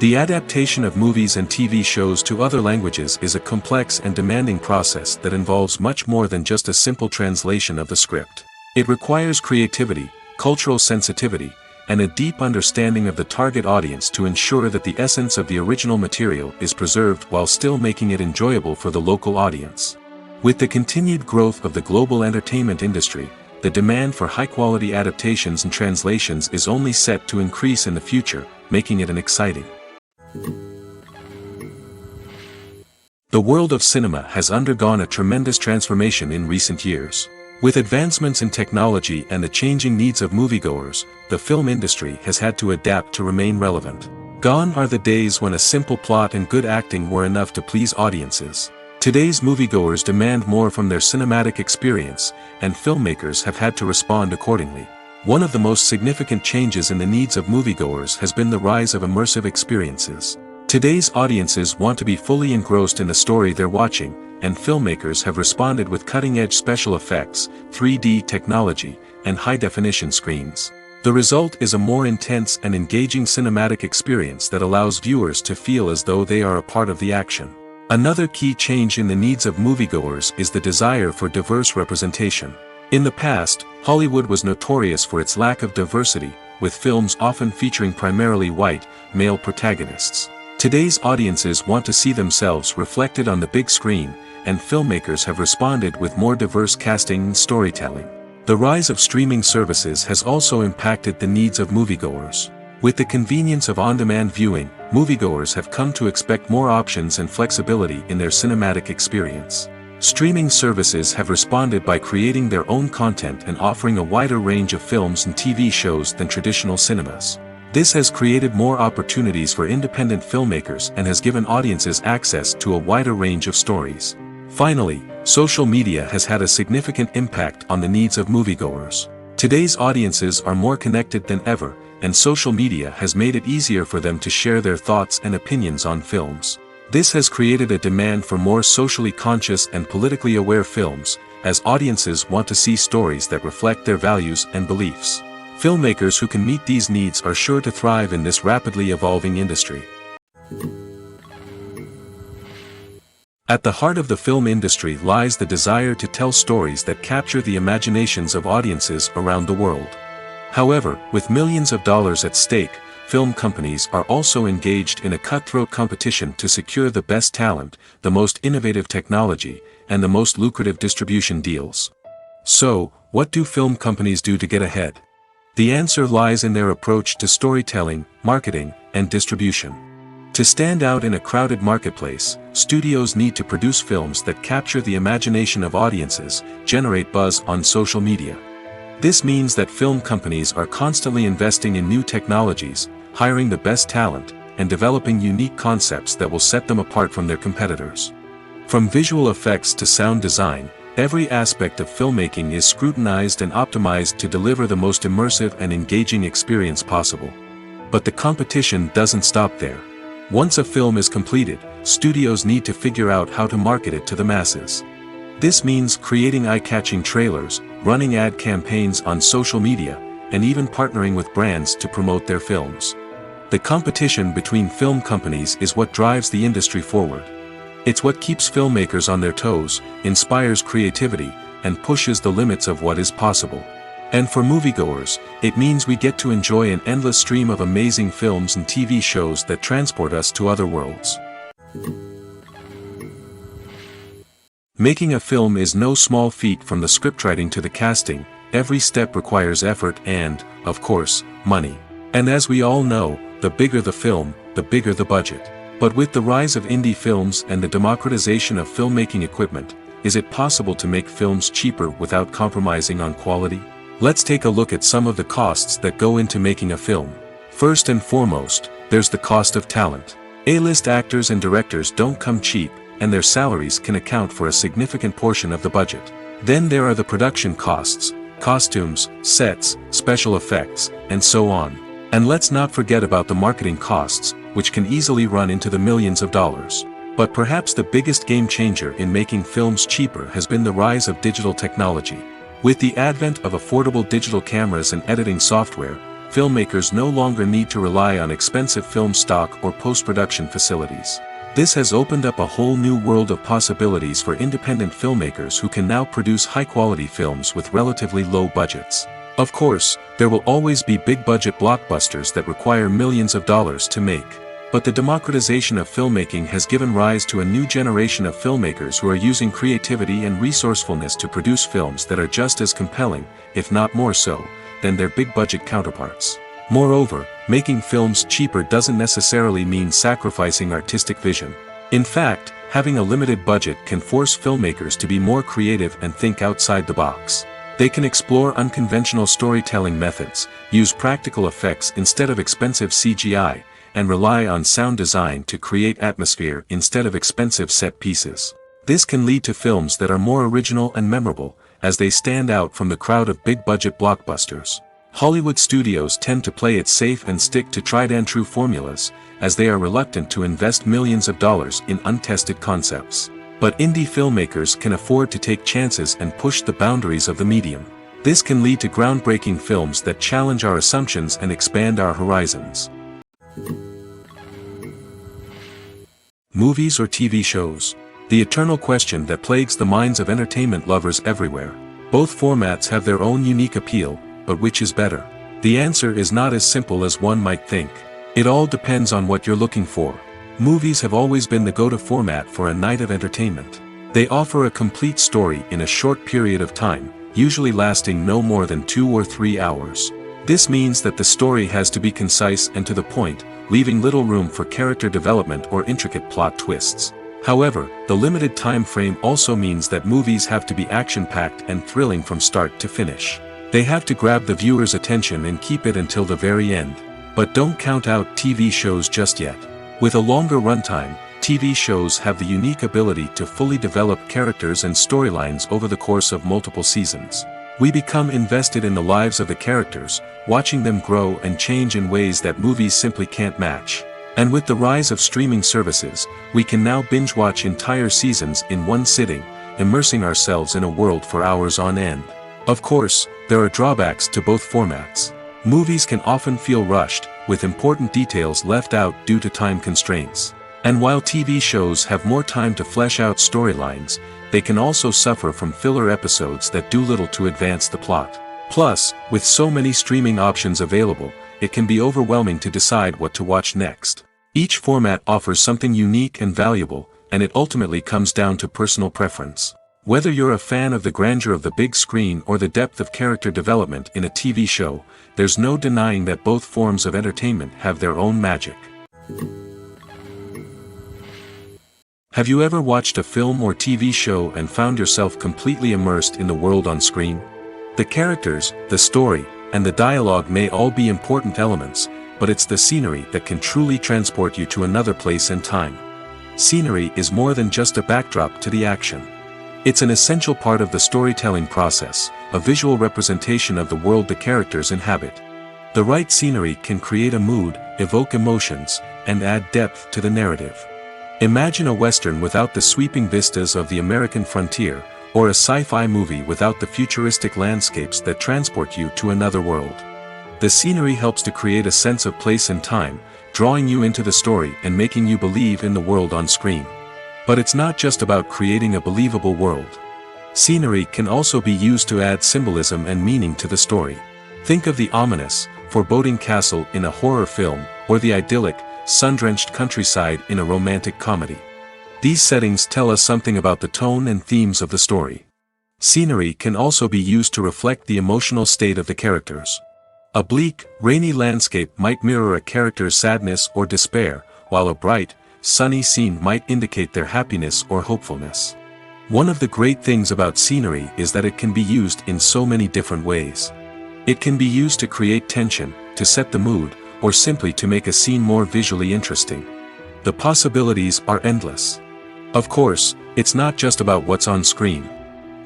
The adaptation of movies and TV shows to other languages is a complex and demanding process that involves much more than just a simple translation of the script. It requires creativity, cultural sensitivity, and a deep understanding of the target audience to ensure that the essence of the original material is preserved while still making it enjoyable for the local audience. With the continued growth of the global entertainment industry, the demand for high-quality adaptations and translations is only set to increase in the future, making it an exciting. The world of cinema has undergone a tremendous transformation in recent years. With advancements in technology and the changing needs of moviegoers, the film industry has had to adapt to remain relevant. Gone are the days when a simple plot and good acting were enough to please audiences. Today's moviegoers demand more from their cinematic experience, and filmmakers have had to respond accordingly. One of the most significant changes in the needs of moviegoers has been the rise of immersive experiences. Today's audiences want to be fully engrossed in the story they're watching, and filmmakers have responded with cutting-edge special effects, 3D technology, and high-definition screens. The result is a more intense and engaging cinematic experience that allows viewers to feel as though they are a part of the action. Another key change in the needs of moviegoers is the desire for diverse representation. In the past, Hollywood was notorious for its lack of diversity, with films often featuring primarily white, male protagonists. Today's audiences want to see themselves reflected on the big screen, and filmmakers have responded with more diverse casting and storytelling. The rise of streaming services has also impacted the needs of moviegoers. With the convenience of on-demand viewing, moviegoers have come to expect more options and flexibility in their cinematic experience. Streaming services have responded by creating their own content and offering a wider range of films and TV shows than traditional cinemas. This has created more opportunities for independent filmmakers and has given audiences access to a wider range of stories. Finally, social media has had a significant impact on the needs of moviegoers. Today's audiences are more connected than ever, and social media has made it easier for them to share their thoughts and opinions on films. This has created a demand for more socially conscious and politically aware films, as audiences want to see stories that reflect their values and beliefs. Filmmakers who can meet these needs are sure to thrive in this rapidly evolving industry. At the heart of the film industry lies the desire to tell stories that capture the imaginations of audiences around the world. However, with millions of dollars at stake, film companies are also engaged in a cutthroat competition to secure the best talent, the most innovative technology, and the most lucrative distribution deals. So, what do film companies do to get ahead? The answer lies in their approach to storytelling, marketing, and distribution. To stand out in a crowded marketplace, studios need to produce films that capture the imagination of audiences, generate buzz on social media. This means that film companies are constantly investing in new technologies, hiring the best talent, and developing unique concepts that will set them apart from their competitors. From visual effects to sound design, every aspect of filmmaking is scrutinized and optimized to deliver the most immersive and engaging experience possible. But the competition doesn't stop there. Once a film is completed, studios need to figure out how to market it to the masses. This means creating eye-catching trailers, running ad campaigns on social media, and even partnering with brands to promote their films. The competition between film companies is what drives the industry forward. It's what keeps filmmakers on their toes, inspires creativity, and pushes the limits of what is possible. And for moviegoers, it means we get to enjoy an endless stream of amazing films and TV shows that transport us to other worlds. Making a film is no small feat. From the scriptwriting to the casting, every step requires effort and, of course, money. And as we all know, the bigger the film, the bigger the budget. But with the rise of indie films and the democratization of filmmaking equipment, is it possible to make films cheaper without compromising on quality? Let's take a look at some of the costs that go into making a film. First and foremost, there's the cost of talent. A-list actors and directors don't come cheap, and their salaries can account for a significant portion of the budget. Then there are the production costs, costumes, sets, special effects, and so on. And let's not forget about the marketing costs, which can easily run into the millions of dollars. But perhaps the biggest game changer in making films cheaper has been the rise of digital technology. With the advent of affordable digital cameras and editing software, filmmakers no longer need to rely on expensive film stock or post-production facilities. This has opened up a whole new world of possibilities for independent filmmakers who can now produce high-quality films with relatively low budgets. Of course, there will always be big-budget blockbusters that require millions of dollars to make. But the democratization of filmmaking has given rise to a new generation of filmmakers who are using creativity and resourcefulness to produce films that are just as compelling, if not more so, than their big-budget counterparts. Moreover, making films cheaper doesn't necessarily mean sacrificing artistic vision. In fact, having a limited budget can force filmmakers to be more creative and think outside the box. They can explore unconventional storytelling methods, use practical effects instead of expensive CGI, and rely on sound design to create atmosphere instead of expensive set pieces. This can lead to films that are more original and memorable, as they stand out from the crowd of big-budget blockbusters. Hollywood studios tend to play it safe and stick to tried-and-true formulas, as they are reluctant to invest millions of dollars in untested concepts. But indie filmmakers can afford to take chances and push the boundaries of the medium. This can lead to groundbreaking films that challenge our assumptions and expand our horizons. Movies or TV shows? The eternal question that plagues the minds of entertainment lovers everywhere. Both formats have their own unique appeal, but which is better? The answer is not as simple as one might think. It all depends on what you're looking for. Movies have always been the go-to format for a night of entertainment. They offer a complete story in a short period of time, usually lasting no more than 2 or 3 hours. This means that the story has to be concise and to the point, leaving little room for character development or intricate plot twists. However, the limited time frame also means that movies have to be action-packed and thrilling from start to finish. They have to grab the viewer's attention and keep it until the very end. But don't count out TV shows just yet. With a longer runtime, TV shows have the unique ability to fully develop characters and storylines over the course of multiple seasons. We become invested in the lives of the characters, watching them grow and change in ways that movies simply can't match. And with the rise of streaming services, we can now binge-watch entire seasons in one sitting, immersing ourselves in a world for hours on end. Of course, there are drawbacks to both formats. Movies can often feel rushed, with important details left out due to time constraints. And while TV shows have more time to flesh out storylines, they can also suffer from filler episodes that do little to advance the plot. Plus, with so many streaming options available, it can be overwhelming to decide what to watch next. Each format offers something unique and valuable, and it ultimately comes down to personal preference. Whether you're a fan of the grandeur of the big screen or the depth of character development in a TV show, there's no denying that both forms of entertainment have their own magic. Have you ever watched a film or TV show and found yourself completely immersed in the world on screen? The characters, the story, and the dialogue may all be important elements, but it's the scenery that can truly transport you to another place and time. Scenery is more than just a backdrop to the action. It's an essential part of the storytelling process, a visual representation of the world the characters inhabit. The right scenery can create a mood, evoke emotions, and add depth to the narrative. Imagine a Western without the sweeping vistas of the American frontier, or a sci-fi movie without the futuristic landscapes that transport you to another world. The scenery helps to create a sense of place and time, drawing you into the story and making you believe in the world on screen. But it's not just about creating a believable world. Scenery can also be used to add symbolism and meaning to the story. Think of the ominous, foreboding castle in a horror film, or the idyllic, sun-drenched countryside in a romantic comedy. These settings tell us something about the tone and themes of the story. Scenery can also be used to reflect the emotional state of the characters. A bleak, rainy landscape might mirror a character's sadness or despair, while a bright, sunny scene might indicate their happiness or hopefulness. One of the great things about scenery is that it can be used in so many different ways. It can be used to create tension, to set the mood, or simply to make a scene more visually interesting. The possibilities are endless. Of course, it's not just about what's on screen.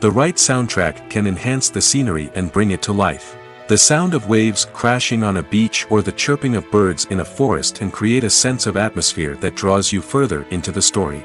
The right soundtrack can enhance the scenery and bring it to life. The sound of waves crashing on a beach or the chirping of birds in a forest can create a sense of atmosphere that draws you further into the story.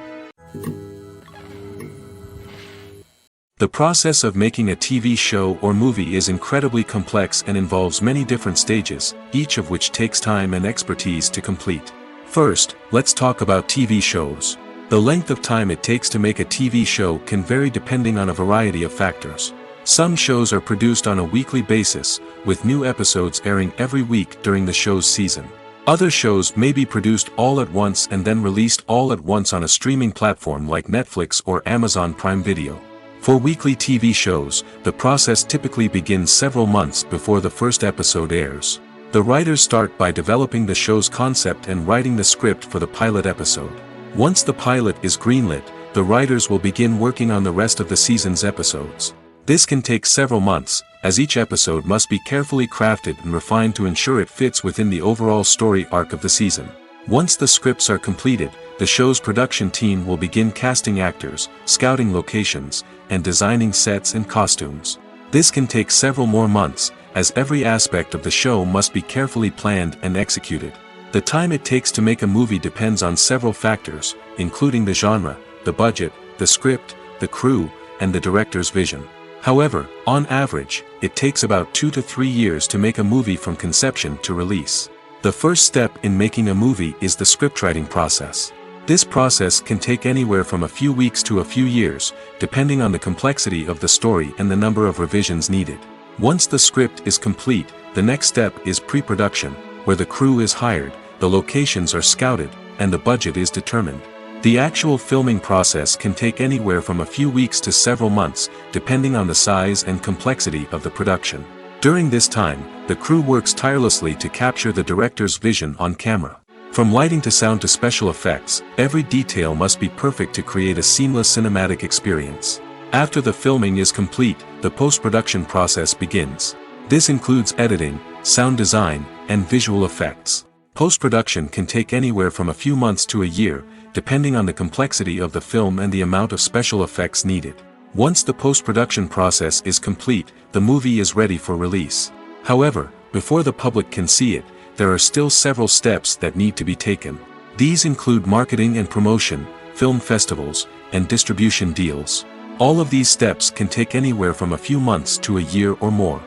The process of making a TV show or movie is incredibly complex and involves many different stages, each of which takes time and expertise to complete. First, let's talk about TV shows. The length of time it takes to make a TV show can vary depending on a variety of factors. Some shows are produced on a weekly basis, with new episodes airing every week during the show's season. Other shows may be produced all at once and then released all at once on a streaming platform like Netflix or Amazon Prime Video. For weekly TV shows, the process typically begins several months before the first episode airs. The writers start by developing the show's concept and writing the script for the pilot episode. Once the pilot is greenlit, the writers will begin working on the rest of the season's episodes. This can take several months, as each episode must be carefully crafted and refined to ensure it fits within the overall story arc of the season. Once the scripts are completed, the show's production team will begin casting actors, scouting locations, and designing sets and costumes. This can take several more months, as every aspect of the show must be carefully planned and executed. The time it takes to make a movie depends on several factors, including the genre, the budget, the script, the crew, and the director's vision. However, on average, it takes about 2 to 3 years to make a movie from conception to release. The first step in making a movie is the scriptwriting process. This process can take anywhere from a few weeks to a few years, depending on the complexity of the story and the number of revisions needed. Once the script is complete, the next step is pre-production, where the crew is hired, the locations are scouted, and the budget is determined. The actual filming process can take anywhere from a few weeks to several months, depending on the size and complexity of the production. During this time, the crew works tirelessly to capture the director's vision on camera. From lighting to sound to special effects, every detail must be perfect to create a seamless cinematic experience. After the filming is complete, the post-production process begins. This includes editing, sound design, and visual effects. Post-production can take anywhere from a few months to a year, depending on the complexity of the film and the amount of special effects needed. Once the post-production process is complete, the movie is ready for release. However, before the public can see it, there are still several steps that need to be taken. These include marketing and promotion, film festivals, and distribution deals. All of these steps can take anywhere from a few months to a year or more.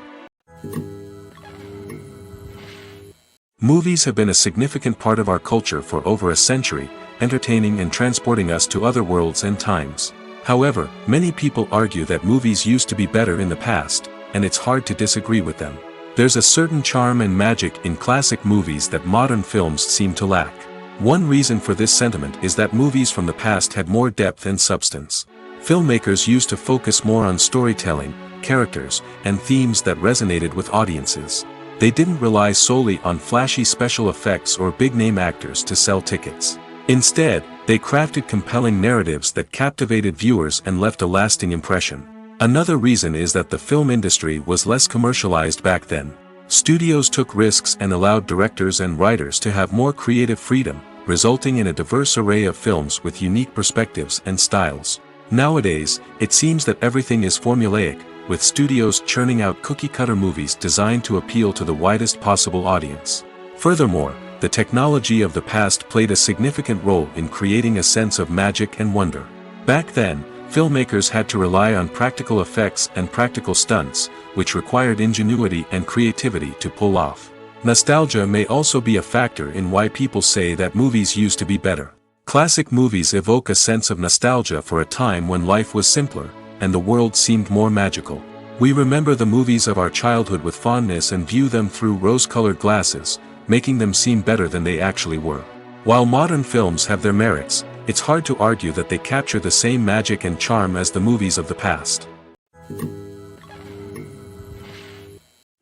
Movies have been a significant part of our culture for over a century, entertaining and transporting us to other worlds and times. However, many people argue that movies used to be better in the past, and it's hard to disagree with them. There's a certain charm and magic in classic movies that modern films seem to lack. One reason for this sentiment is that movies from the past had more depth and substance. Filmmakers used to focus more on storytelling, characters, and themes that resonated with audiences. They didn't rely solely on flashy special effects or big-name actors to sell tickets. Instead, they crafted compelling narratives that captivated viewers and left a lasting impression. Another reason is that the film industry was less commercialized back then. Studios took risks and allowed directors and writers to have more creative freedom, resulting in a diverse array of films with unique perspectives and styles. Nowadays, it seems that everything is formulaic, with studios churning out cookie-cutter movies designed to appeal to the widest possible audience. Furthermore, the technology of the past played a significant role in creating a sense of magic and wonder. Back then, filmmakers had to rely on practical effects and practical stunts, which required ingenuity and creativity to pull off. Nostalgia may also be a factor in why people say that movies used to be better. Classic movies evoke a sense of nostalgia for a time when life was simpler, and the world seemed more magical. We remember the movies of our childhood with fondness and view them through rose-colored glasses, making them seem better than they actually were. While modern films have their merits, it's hard to argue that they capture the same magic and charm as the movies of the past.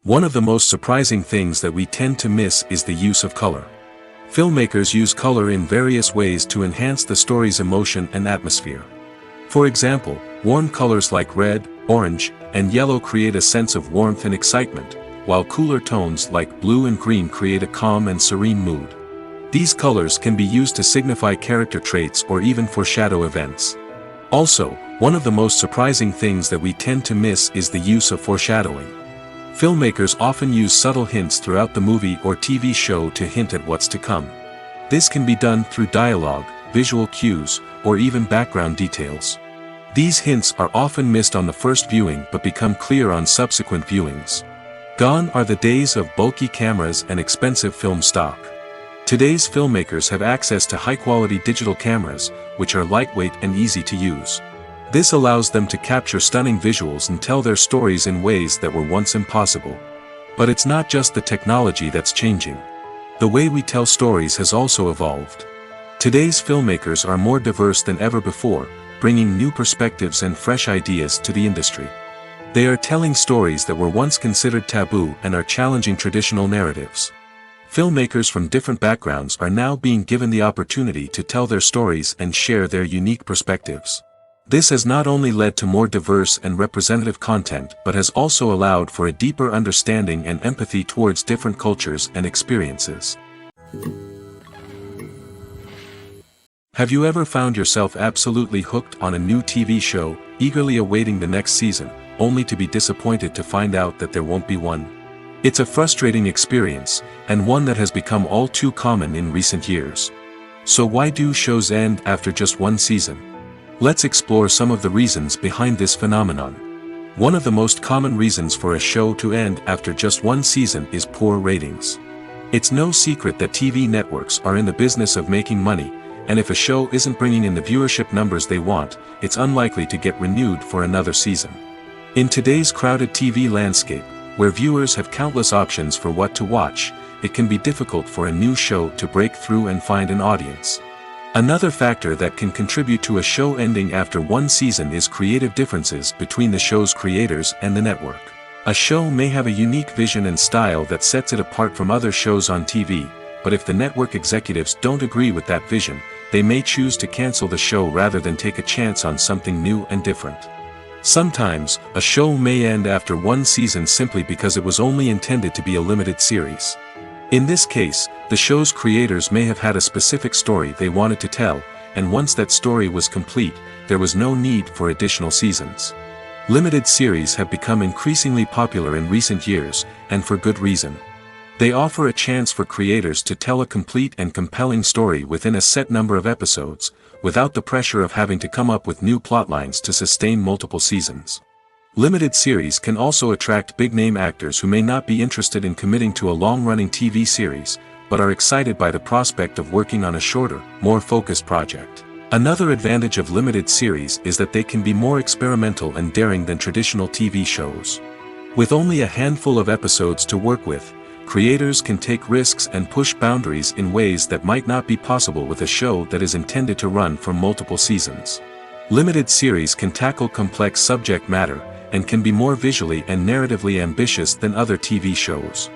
One of the most surprising things that we tend to miss is the use of color. Filmmakers use color in various ways to enhance the story's emotion and atmosphere. For example, warm colors like red, orange, and yellow create a sense of warmth and excitement, while cooler tones like blue and green create a calm and serene mood. These colors can be used to signify character traits or even foreshadow events. Also, one of the most surprising things that we tend to miss is the use of foreshadowing. Filmmakers often use subtle hints throughout the movie or TV show to hint at what's to come. This can be done through dialogue, visual cues, or even background details. These hints are often missed on the first viewing but become clear on subsequent viewings. Gone are the days of bulky cameras and expensive film stock. Today's filmmakers have access to high-quality digital cameras, which are lightweight and easy to use. This allows them to capture stunning visuals and tell their stories in ways that were once impossible. But it's not just the technology that's changing. The way we tell stories has also evolved. Today's filmmakers are more diverse than ever before, bringing new perspectives and fresh ideas to the industry. They are telling stories that were once considered taboo and are challenging traditional narratives. Filmmakers from different backgrounds are now being given the opportunity to tell their stories and share their unique perspectives. This has not only led to more diverse and representative content but has also allowed for a deeper understanding and empathy towards different cultures and experiences. Have you ever found yourself absolutely hooked on a new TV show, eagerly awaiting the next season, only to be disappointed to find out that there won't be one? It's a frustrating experience, and one that has become all too common in recent years. So why do shows end after just one season? Let's explore some of the reasons behind this phenomenon. One of the most common reasons for a show to end after just one season is poor ratings. It's no secret that TV networks are in the business of making money, and if a show isn't bringing in the viewership numbers they want, it's unlikely to get renewed for another season. In today's crowded TV landscape, where viewers have countless options for what to watch, it can be difficult for a new show to break through and find an audience. Another factor that can contribute to a show ending after one season is creative differences between the show's creators and the network. A show may have a unique vision and style that sets it apart from other shows on TV, but if the network executives don't agree with that vision, they may choose to cancel the show rather than take a chance on something new and different. Sometimes, a show may end after one season simply because it was only intended to be a limited series. In this case, the show's creators may have had a specific story they wanted to tell, and once that story was complete, there was no need for additional seasons. Limited series have become increasingly popular in recent years, and for good reason. They offer a chance for creators to tell a complete and compelling story within a set number of episodes, without the pressure of having to come up with new plotlines to sustain multiple seasons. Limited series can also attract big-name actors who may not be interested in committing to a long-running TV series, but are excited by the prospect of working on a shorter, more focused project. Another advantage of limited series is that they can be more experimental and daring than traditional TV shows. With only a handful of episodes to work with, creators can take risks and push boundaries in ways that might not be possible with a show that is intended to run for multiple seasons. Limited series can tackle complex subject matter, and can be more visually and narratively ambitious than other TV shows.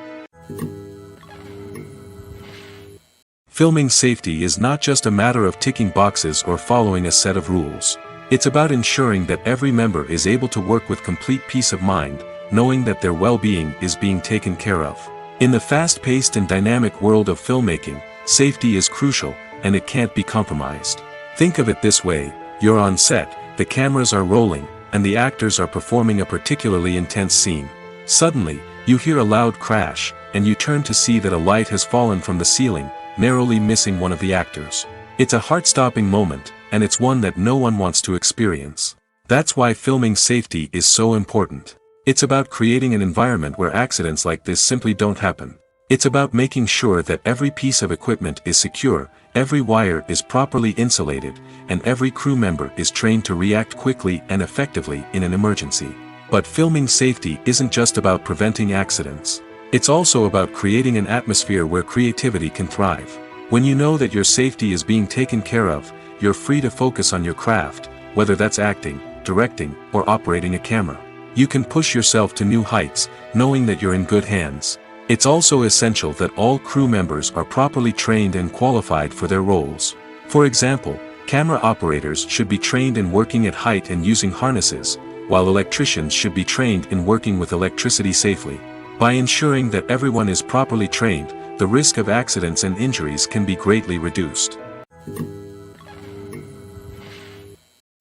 Filming safety is not just a matter of ticking boxes or following a set of rules. It's about ensuring that every member is able to work with complete peace of mind, knowing that their well-being is being taken care of. In the fast-paced and dynamic world of filmmaking, safety is crucial, and it can't be compromised. Think of it this way: you're on set, the cameras are rolling, and the actors are performing a particularly intense scene. Suddenly, you hear a loud crash, and you turn to see that a light has fallen from the ceiling, narrowly missing one of the actors. It's a heart-stopping moment, and it's one that no one wants to experience. That's why filming safety is so important. It's about creating an environment where accidents like this simply don't happen. It's about making sure that every piece of equipment is secure, every wire is properly insulated, and every crew member is trained to react quickly and effectively in an emergency. But filming safety isn't just about preventing accidents. It's also about creating an atmosphere where creativity can thrive. When you know that your safety is being taken care of, you're free to focus on your craft, whether that's acting, directing, or operating a camera. You can push yourself to new heights, knowing that you're in good hands. It's also essential that all crew members are properly trained and qualified for their roles. For example, camera operators should be trained in working at height and using harnesses, while electricians should be trained in working with electricity safely. By ensuring that everyone is properly trained, the risk of accidents and injuries can be greatly reduced.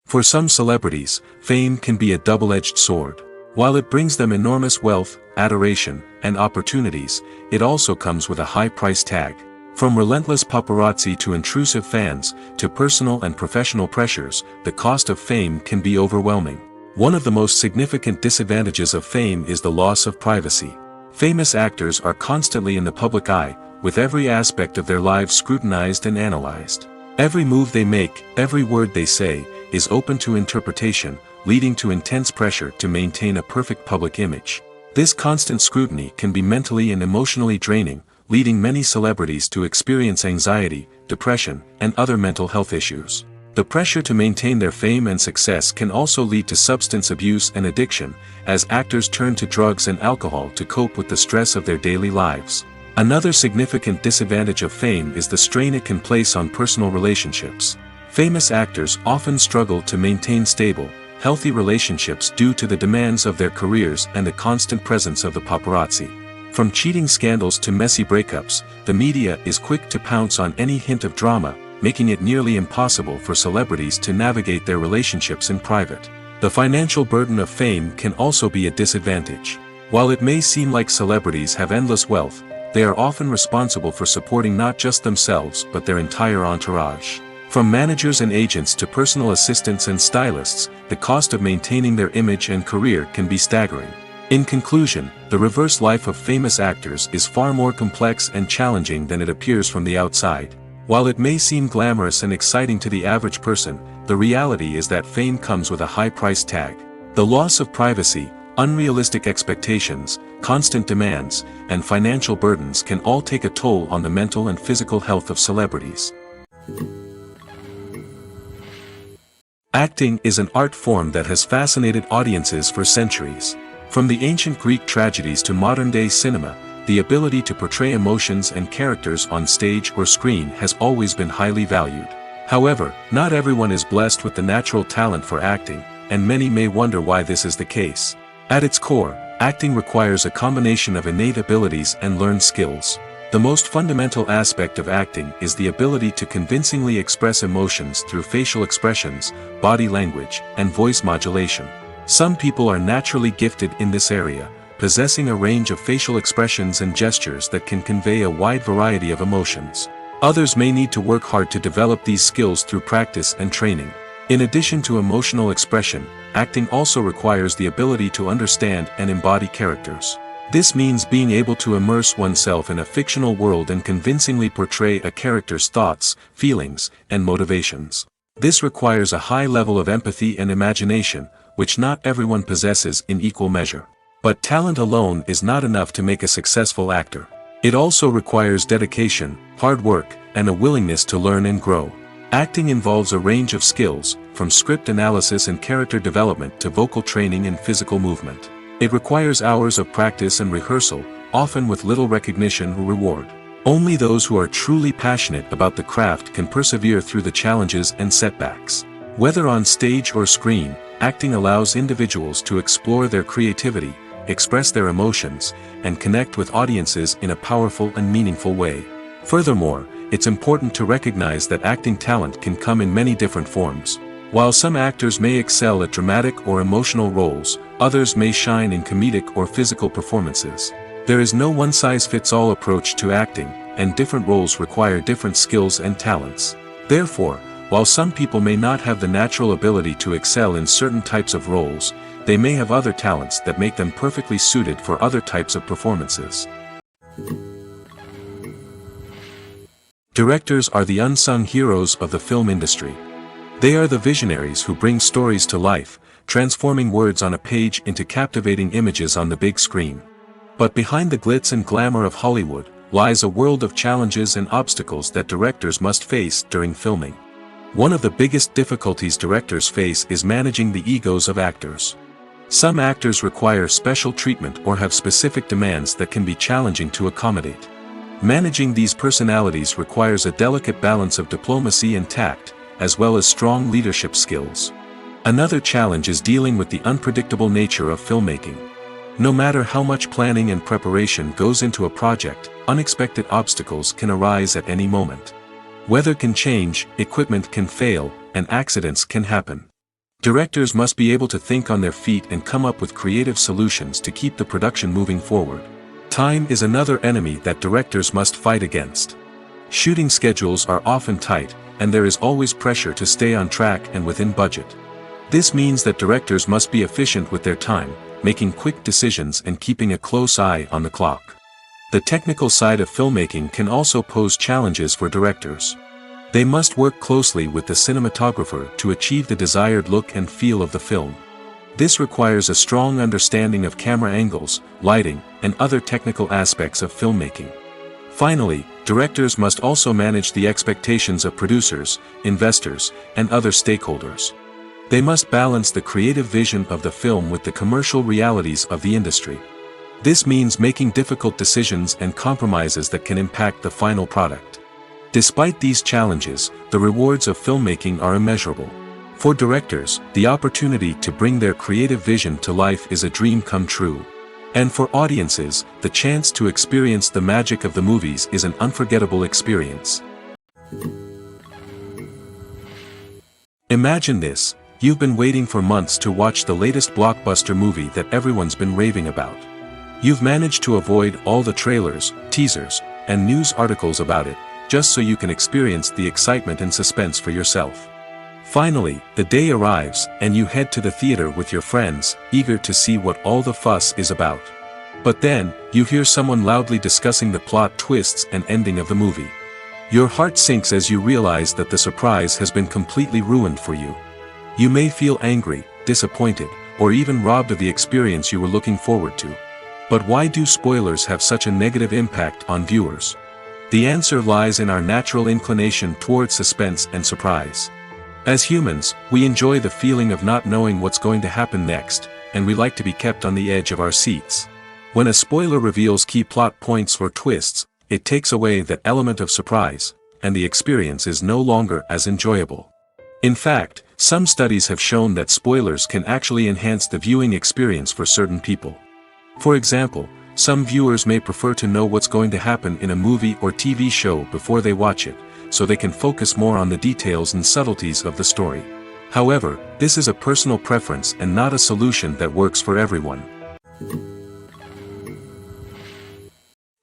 For some celebrities, fame can be a double-edged sword. While it brings them enormous wealth, adoration, and opportunities, it also comes with a high price tag. From relentless paparazzi to intrusive fans, to personal and professional pressures, the cost of fame can be overwhelming. One of the most significant disadvantages of fame is the loss of privacy. Famous actors are constantly in the public eye, with every aspect of their lives scrutinized and analyzed. Every move they make, every word they say, is open to interpretation, leading to intense pressure to maintain a perfect public image. This constant scrutiny can be mentally and emotionally draining, leading many celebrities to experience anxiety, depression, and other mental health issues. The pressure to maintain their fame and success can also lead to substance abuse and addiction, as actors turn to drugs and alcohol to cope with the stress of their daily lives. Another significant disadvantage of fame is the strain it can place on personal relationships. Famous actors often struggle to maintain stable, healthy relationships due to the demands of their careers and the constant presence of the paparazzi. From cheating scandals to messy breakups, the media is quick to pounce on any hint of drama, making it nearly impossible for celebrities to navigate their relationships in private. The financial burden of fame can also be a disadvantage. While it may seem like celebrities have endless wealth, they are often responsible for supporting not just themselves but their entire entourage. From managers and agents to personal assistants and stylists, the cost of maintaining their image and career can be staggering. In conclusion, the reverse life of famous actors is far more complex and challenging than it appears from the outside. While it may seem glamorous and exciting to the average person, the reality is that fame comes with a high price tag. The loss of privacy, unrealistic expectations, constant demands, and financial burdens can all take a toll on the mental and physical health of celebrities. Acting is an art form that has fascinated audiences for centuries. From the ancient Greek tragedies to modern-day cinema, the ability to portray emotions and characters on stage or screen has always been highly valued. However, not everyone is blessed with the natural talent for acting, and many may wonder why this is the case. At its core, acting requires a combination of innate abilities and learned skills. The most fundamental aspect of acting is the ability to convincingly express emotions through facial expressions, body language, and voice modulation. Some people are naturally gifted in this area, possessing a range of facial expressions and gestures that can convey a wide variety of emotions. Others may need to work hard to develop these skills through practice and training. In addition to emotional expression, acting also requires the ability to understand and embody characters. This means being able to immerse oneself in a fictional world and convincingly portray a character's thoughts, feelings, and motivations. This requires a high level of empathy and imagination, which not everyone possesses in equal measure. But talent alone is not enough to make a successful actor. It also requires dedication, hard work, and a willingness to learn and grow. Acting involves a range of skills, from script analysis and character development to vocal training and physical movement. It requires hours of practice and rehearsal, often with little recognition or reward. Only those who are truly passionate about the craft can persevere through the challenges and setbacks. Whether on stage or screen, acting allows individuals to explore their creativity, express their emotions, and connect with audiences in a powerful and meaningful way. Furthermore, it's important to recognize that acting talent can come in many different forms. While some actors may excel at dramatic or emotional roles, others may shine in comedic or physical performances. There is no one-size-fits-all approach to acting, and different roles require different skills and talents. Therefore, while some people may not have the natural ability to excel in certain types of roles, they may have other talents that make them perfectly suited for other types of performances. Directors are the unsung heroes of the film industry. They are the visionaries who bring stories to life, transforming words on a page into captivating images on the big screen. But behind the glitz and glamour of Hollywood lies a world of challenges and obstacles that directors must face during filming. One of the biggest difficulties directors face is managing the egos of actors. Some actors require special treatment or have specific demands that can be challenging to accommodate. Managing these personalities requires a delicate balance of diplomacy and tact, as well as strong leadership skills. Another challenge is dealing with the unpredictable nature of filmmaking. No matter how much planning and preparation goes into a project, unexpected obstacles can arise at any moment. Weather can change, equipment can fail, and accidents can happen. Directors must be able to think on their feet and come up with creative solutions to keep the production moving forward. Time is another enemy that directors must fight against. Shooting schedules are often tight, and there is always pressure to stay on track and within budget. This means that directors must be efficient with their time, making quick decisions and keeping a close eye on the clock. The technical side of filmmaking can also pose challenges for directors. They must work closely with the cinematographer to achieve the desired look and feel of the film. This requires a strong understanding of camera angles, lighting, and other technical aspects of filmmaking. Finally, directors must also manage the expectations of producers, investors, and other stakeholders. They must balance the creative vision of the film with the commercial realities of the industry. This means making difficult decisions and compromises that can impact the final product. Despite these challenges, the rewards of filmmaking are immeasurable. For directors, the opportunity to bring their creative vision to life is a dream come true. And for audiences, the chance to experience the magic of the movies is an unforgettable experience. Imagine this: you've been waiting for months to watch the latest blockbuster movie that everyone's been raving about. You've managed to avoid all the trailers, teasers, and news articles about it, just so you can experience the excitement and suspense for yourself. Finally, the day arrives, and you head to the theater with your friends, eager to see what all the fuss is about. But then, you hear someone loudly discussing the plot twists and ending of the movie. Your heart sinks as you realize that the surprise has been completely ruined for you. You may feel angry, disappointed, or even robbed of the experience you were looking forward to. But why do spoilers have such a negative impact on viewers? The answer lies in our natural inclination towards suspense and surprise. As humans, we enjoy the feeling of not knowing what's going to happen next, and we like to be kept on the edge of our seats. When a spoiler reveals key plot points or twists, it takes away that element of surprise, and the experience is no longer as enjoyable. In fact, some studies have shown that spoilers can actually enhance the viewing experience for certain people. For example, some viewers may prefer to know what's going to happen in a movie or TV show before they watch it, so they can focus more on the details and subtleties of the story. However, this is a personal preference and not a solution that works for everyone.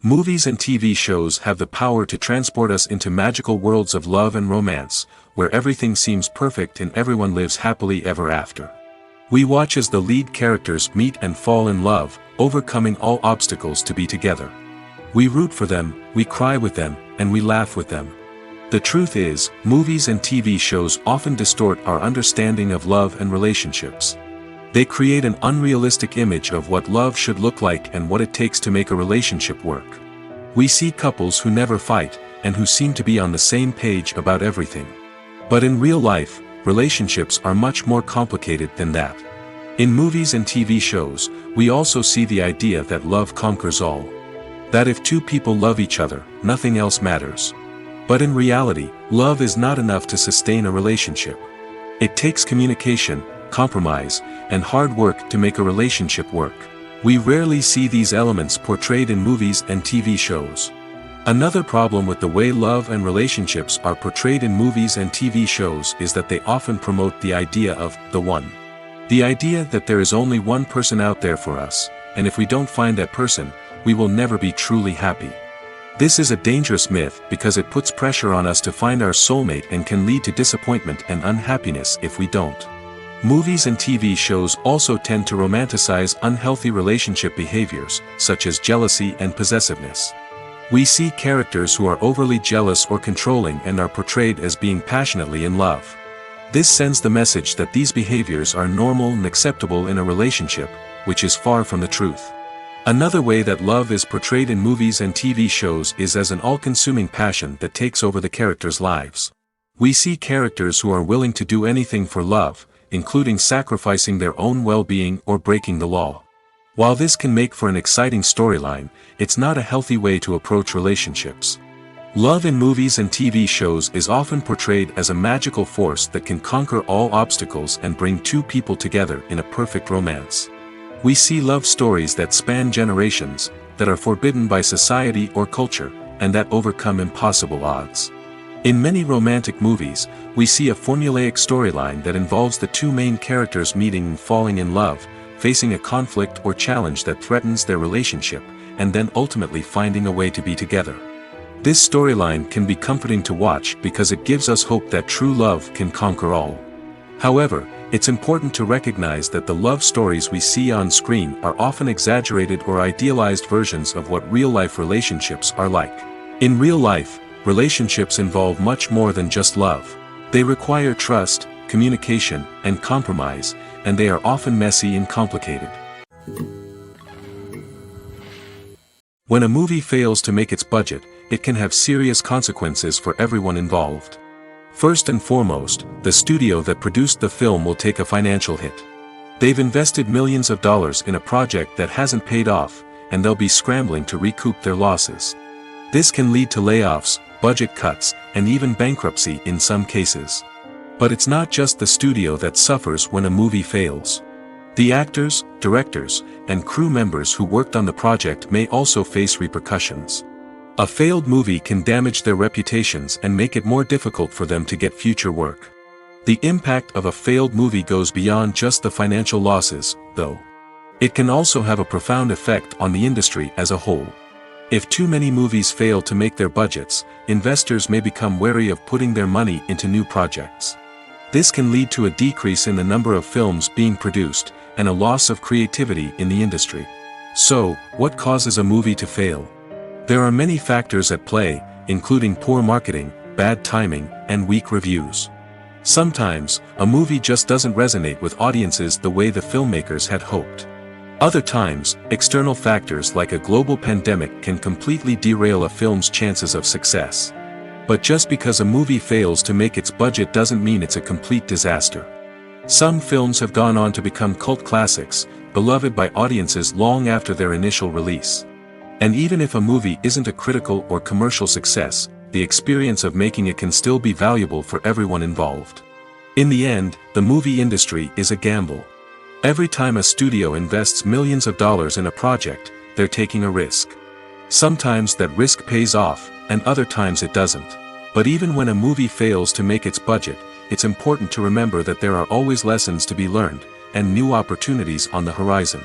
Movies and TV shows have the power to transport us into magical worlds of love and romance, where everything seems perfect and everyone lives happily ever after. We watch as the lead characters meet and fall in love, overcoming all obstacles to be together. We root for them, we cry with them, and we laugh with them. The truth is, movies and TV shows often distort our understanding of love and relationships. They create an unrealistic image of what love should look like and what it takes to make a relationship work. We see couples who never fight, and who seem to be on the same page about everything. But in real life, relationships are much more complicated than that. In movies and TV shows, we also see the idea that love conquers all. That if two people love each other, nothing else matters. But in reality, love is not enough to sustain a relationship. It takes communication, compromise, and hard work to make a relationship work. We rarely see these elements portrayed in movies and TV shows. Another problem with the way love and relationships are portrayed in movies and TV shows is that they often promote the idea of the one. The idea that there is only one person out there for us, and if we don't find that person, we will never be truly happy. This is a dangerous myth because it puts pressure on us to find our soulmate and can lead to disappointment and unhappiness if we don't. Movies and TV shows also tend to romanticize unhealthy relationship behaviors, such as jealousy and possessiveness. We see characters who are overly jealous or controlling and are portrayed as being passionately in love. This sends the message that these behaviors are normal and acceptable in a relationship, which is far from the truth. Another way that love is portrayed in movies and TV shows is as an all-consuming passion that takes over the characters' lives. We see characters who are willing to do anything for love, including sacrificing their own well-being or breaking the law. While this can make for an exciting storyline, it's not a healthy way to approach relationships. Love in movies and TV shows is often portrayed as a magical force that can conquer all obstacles and bring two people together in a perfect romance. We see love stories that span generations, that are forbidden by society or culture, and that overcome impossible odds. In many romantic movies, we see a formulaic storyline that involves the two main characters meeting and falling in love, facing a conflict or challenge that threatens their relationship, and then ultimately finding a way to be together. This storyline can be comforting to watch because it gives us hope that true love can conquer all. However, it's important to recognize that the love stories we see on screen are often exaggerated or idealized versions of what real-life relationships are like. In real life, relationships involve much more than just love. They require trust, communication, and compromise, and they are often messy and complicated. When a movie fails to make its budget, it can have serious consequences for everyone involved. First and foremost, the studio that produced the film will take a financial hit. They've invested millions of dollars in a project that hasn't paid off, and they'll be scrambling to recoup their losses. This can lead to layoffs, budget cuts, and even bankruptcy in some cases. But it's not just the studio that suffers when a movie fails. The actors, directors, and crew members who worked on the project may also face repercussions. A failed movie can damage their reputations and make it more difficult for them to get future work. The impact of a failed movie goes beyond just the financial losses, though. It can also have a profound effect on the industry as a whole. If too many movies fail to make their budgets, investors may become wary of putting their money into new projects. This can lead to a decrease in the number of films being produced, and a loss of creativity in the industry. So, what causes a movie to fail? There are many factors at play, including poor marketing, bad timing, and weak reviews. Sometimes, a movie just doesn't resonate with audiences the way the filmmakers had hoped. Other times, external factors like a global pandemic can completely derail a film's chances of success. But just because a movie fails to make its budget doesn't mean it's a complete disaster. Some films have gone on to become cult classics, beloved by audiences long after their initial release. And even if a movie isn't a critical or commercial success, the experience of making it can still be valuable for everyone involved. In the end, the movie industry is a gamble. Every time a studio invests millions of dollars in a project, they're taking a risk. Sometimes that risk pays off, and other times it doesn't. But even when a movie fails to make its budget, it's important to remember that there are always lessons to be learned, and new opportunities on the horizon.